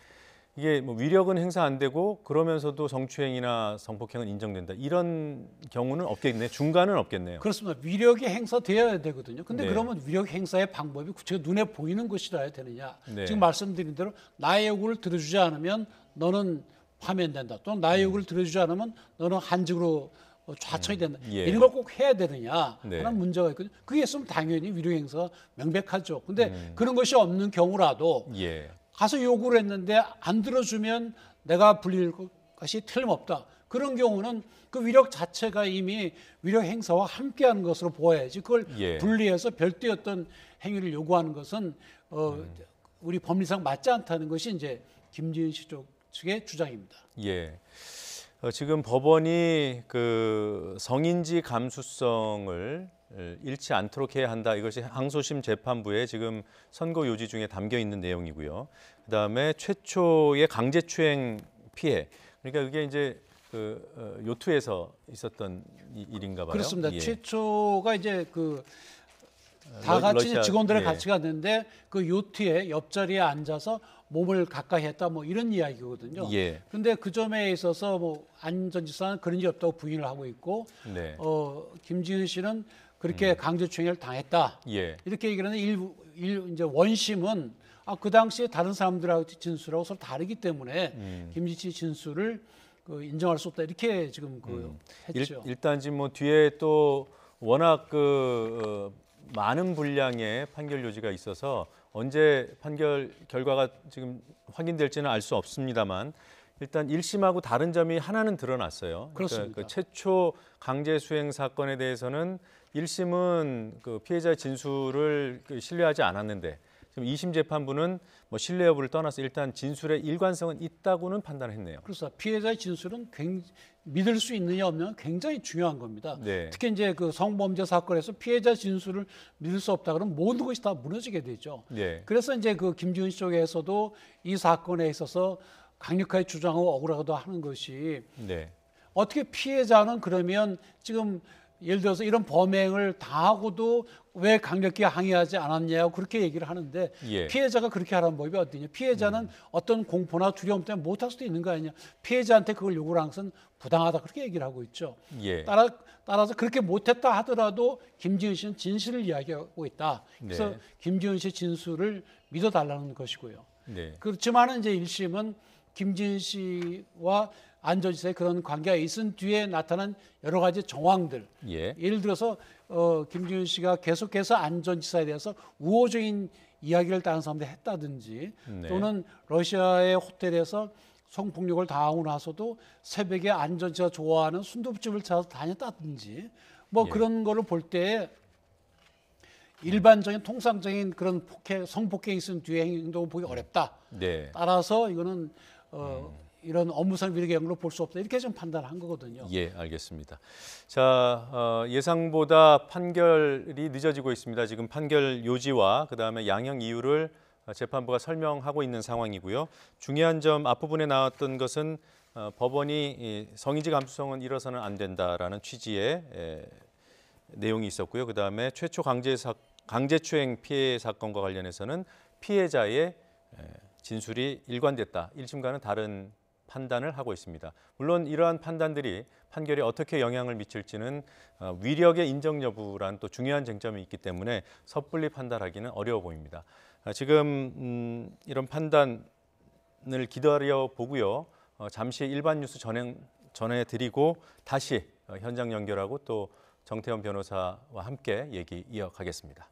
A: 이게 뭐 위력은 행사 안 되고 그러면서도 성추행이나 성폭행은 인정된다. 이런 경우는 없겠네요. 중간은 없겠네요.
V: 그렇습니다. 위력이 행사되어야 되거든요. 근데 그러면 위력 행사의 방법이 구체적으로 눈에 보이는 것이라야 되느냐. 지금 말씀드린 대로 나의 요구를 들어주지 않으면 너는 파면된다. 또는 나의 요구를 들어주지 않으면 너는 한직으로 좌천이 된다. 이런 걸 꼭 해야 되느냐 하는 문제가 있거든요. 그게 있으면 당연히 위력 행사가 명백하죠. 근데 그런 것이 없는 경우라도 가서 요구를 했는데 안 들어주면 내가 불리할 것이 틀림없다. 그런 경우는 그 위력 자체가 이미 위력 행사와 함께하는 것으로 보아야지 그걸 분리해서 별도의 어떤 행위를 요구하는 것은 우리 법리상 맞지 않다는 것이 이제 김지은 씨 측의 주장입니다.
A: 지금 법원이 그 성인지 감수성을 잃지 않도록 해야 한다. 이것이 항소심 재판부의 지금 선고 요지 중에 담겨 있는 내용이고요. 그다음에 최초의 강제추행 피해. 그러니까 그게 이제 그 요트에서 있었던 일인가 봐요.
V: 그렇습니다. 최초가 이제 다 같이 직원들을 같이 갔는데 그 요트의 옆자리에 앉아서 몸을 가까이 했다 뭐 이런 이야기거든요. 그런데 그 점에 있어서 뭐 안 전 지사는 그런 일 없다고 부인을 하고 있고 김지은 씨는 그렇게 강제추행을 당했다. 이렇게 얘기를 하는데 이제 원심은 그 당시에 다른 사람들하고 진술하고 서로 다르기 때문에 김지은 씨 진술을 인정할 수 없다. 이렇게 지금 했죠.
A: 일단 지금 뭐 뒤에 또 워낙 많은 분량의 판결 요지가 있어서 언제 판결 결과가 지금 확인될지는 알 수 없습니다만 일단 1심하고 다른 점이 하나는 드러났어요.
V: 그렇습니다.
A: 그러니까 최초 강제 수행 사건에 대해서는 1심은 그 피해자의 진술을 신뢰하지 않았는데 지금 2심 재판부는 뭐 신뢰 여부를 떠나서 일단 진술의 일관성은 있다고는 판단했네요.
V: 그렇습니다. 피해자의 진술은 믿을 수 있느냐 없느냐 굉장히 중요한 겁니다. 특히 이제 그 성범죄 사건에서 피해자 진술을 믿을 수 없다 그러면 모든 것이 다 무너지게 되죠. 그래서 이제 그 김지은 씨 쪽에서도 이 사건에 있어서 강력하게 주장하고 억울하기도 하는 것이 어떻게 피해자는 그러면 지금 예를 들어서 이런 범행을 당하고도 왜 강력히 항의하지 않았냐고 그렇게 얘기를 하는데 피해자가 그렇게 하라는 법이 어디냐. 피해자는 어떤 공포나 두려움 때문에 못할 수도 있는 거 아니냐. 피해자한테 그걸 요구를 한 것은 부당하다 그렇게 얘기를 하고 있죠. 따라서 그렇게 못했다 하더라도 김지은 씨는 진실을 이야기하고 있다. 그래서 김지은 씨 진술을 믿어달라는 것이고요. 그렇지만 이제 1심은 김지은 씨와 안전지사의 그런 관계가 있은 뒤에 나타난 여러 가지 정황들. 예를 들어서 김지은 씨가 계속해서 안전지사에 대해서 우호적인 이야기를 다른 사람들이 했다든지 또는 러시아의 호텔에서 성폭력을 당하고 나서도 새벽에 안전지사 좋아하는 순두부집을 찾아서 다녔다든지 뭐 그런 거를 볼 때 일반적인 통상적인 그런 성폭행이 있은 뒤에 행동을 보기 어렵다. 따라서 이거는 이런 업무상 위력의 영역으로 볼 수 없다. 이렇게 좀 판단한 거거든요.
A: 예, 알겠습니다. 자, 예상보다 판결이 늦어지고 있습니다. 지금 판결 요지와 그다음에 양형 이유를 재판부가 설명하고 있는 상황이고요. 중요한 점 앞부분에 나왔던 것은 법원이 성인지 감수성은 잃어서는 안 된다라는 취지의 내용이 있었고요. 그다음에 최초 강제추행 피해 사건과 관련해서는 피해자의 진술이 일관됐다. 1심과는 다른 판단을 하고 있습니다. 물론 이러한 판단들이 판결에 어떻게 영향을 미칠지는 위력의 인정 여부란 또 중요한 쟁점이 있기 때문에 섣불리 판단하기는 어려워 보입니다. 지금 이런 판단을 기다려 보고요. 잠시 일반 뉴스 전해드리고 다시 현장 연결하고 또 정태현 변호사와 함께 얘기 이어가겠습니다.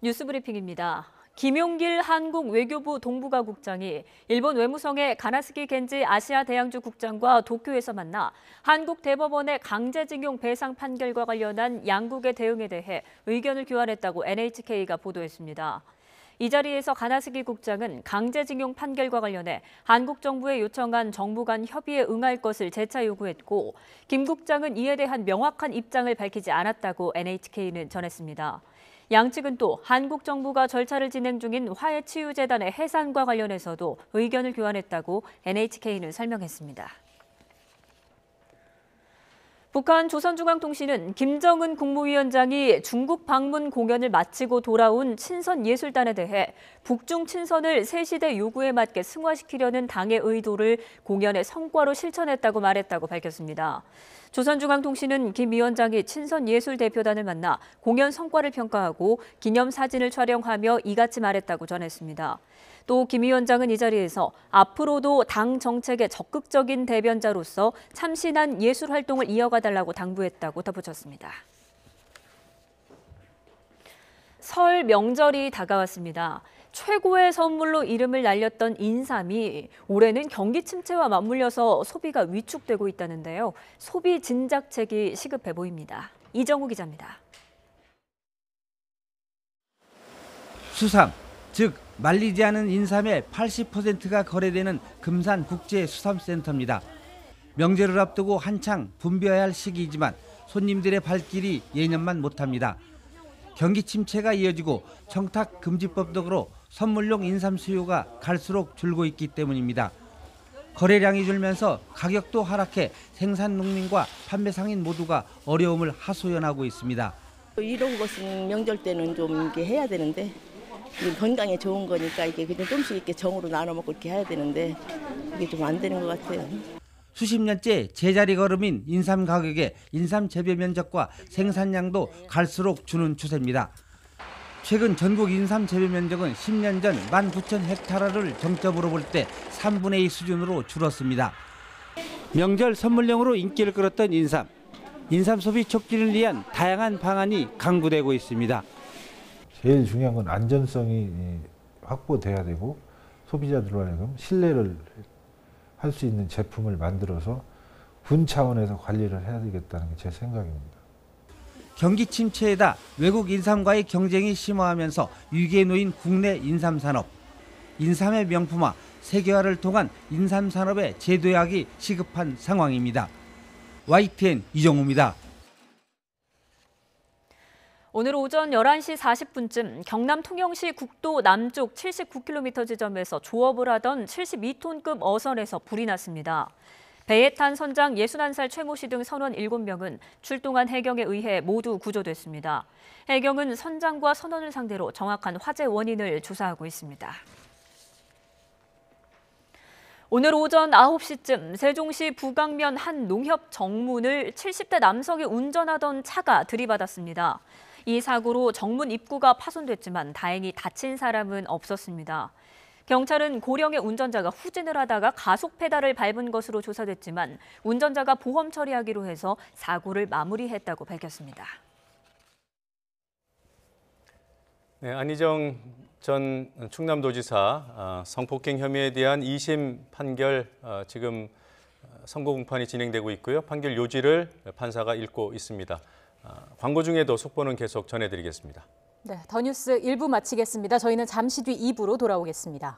B: 뉴스브리핑입니다. 김용길 한국 외교부 동북아국장이 일본 외무성의 가나스기 겐지 아시아 대양주 국장과 도쿄에서 만나 한국 대법원의 강제징용 배상 판결과 관련한 양국의 대응에 대해 의견을 교환했다고 NHK가 보도했습니다. 이 자리에서 가나스기 국장은 강제징용 판결과 관련해 한국 정부에 요청한 정부 간 협의에 응할 것을 재차 요구했고 김 국장은 이에 대한 명확한 입장을 밝히지 않았다고 NHK는 전했습니다. 양측은 또 한국 정부가 절차를 진행 중인 화해치유재단의 해산과 관련해서도 의견을 교환했다고 NHK는 설명했습니다. 북한 조선중앙통신은 김정은 국무위원장이 중국 방문 공연을 마치고 돌아온 친선예술단에 대해 북중 친선을 새 시대 요구에 맞게 승화시키려는 당의 의도를 공연의 성과로 실천했다고 말했다고 밝혔습니다. 조선중앙통신은 김 위원장이 친선예술대표단을 만나 공연 성과를 평가하고 기념사진을 촬영하며 이같이 말했다고 전했습니다. 또 김 위원장은 이 자리에서 앞으로도 당 정책의 적극적인 대변자로서 참신한 예술 활동을 이어가달라고 당부했다고 덧붙였습니다. 설 명절이 다가왔습니다. 최고의 선물로 이름을 날렸던 인삼이 올해는 경기 침체와 맞물려서 소비가 위축되고 있다는데요. 소비 진작책이 시급해 보입니다. 이정우 기자입니다.
C: 수삼, 즉 말리지 않은 인삼의 80%가 거래되는 금산 국제수삼센터입니다. 명절을 앞두고 한창 분벼야 할 시기이지만 손님들의 발길이 예년만 못합니다. 경기 침체가 이어지고 청탁 금지법 등으로 선물용 인삼 수요가 갈수록 줄고 있기 때문입니다. 거래량이 줄면서 가격도 하락해 생산 농민과 판매 상인 모두가 어려움을 하소연하고 있습니다.
P: 이런 것은 명절 때는 좀 이렇게 해야 되는데 건강에 좋은 거니까 이게 그냥 좀씩 이렇게 정으로 나눠 먹고 이렇게 해야 되는데 이게 좀 안 되는 것 같아요.
C: 수십 년째 제자리 걸음인 인삼 가격에 인삼 재배 면적과 생산량도 갈수록 주는 추세입니다. 최근 전국 인삼 재배 면적은 10년 전 19,000헥타르를 정점으로 볼 때 3분의 2 수준으로 줄었습니다. 명절 선물용으로 인기를 끌었던 인삼 소비 촉진을 위한 다양한 방안이 강구되고 있습니다.
K: 제일 중요한 건 안전성이 확보돼야 되고 소비자들로 하여금 신뢰를 할 수 있는 제품을 만들어서 군 차원에서 관리를 해야 되겠다는 게 제 생각입니다.
C: 경기 침체에다 외국 인삼과의 경쟁이 심화하면서 위기에 놓인 국내 인삼 산업. 인삼의 명품화, 세계화를 통한 인삼 산업의 재도약이 시급한 상황입니다. YTN 이정우입니다.
B: 오늘 오전 11시 40분쯤 경남 통영시 국도 남쪽 79km 지점에서 조업을 하던 72톤급 어선에서 불이 났습니다. 배에 탄 선장 61살 최모 씨 등 선원 7명은 출동한 해경에 의해 모두 구조됐습니다. 해경은 선장과 선원을 상대로 정확한 화재 원인을 조사하고 있습니다. 오늘 오전 9시쯤 세종시 부강면 한 농협 정문을 70대 남성이 운전하던 차가 들이받았습니다.
D: 이 사고로 정문 입구가 파손됐지만 다행히 다친 사람은 없었습니다. 경찰은 고령의 운전자가 후진을 하다가 가속 페달을 밟은 것으로 조사됐지만 운전자가 보험 처리하기로 해서 사고를 마무리했다고 밝혔습니다.
A: 네, 안희정 전 충남도지사 성폭행 혐의에 대한 2심 판결 지금 선고 공판이 진행되고 있고요. 판결 요지를 판사가 읽고 있습니다. 광고 중에도 속보는 계속 전해드리겠습니다.
B: 네, 더 뉴스 1부 마치겠습니다. 저희는 잠시 뒤 2부로 돌아오겠습니다.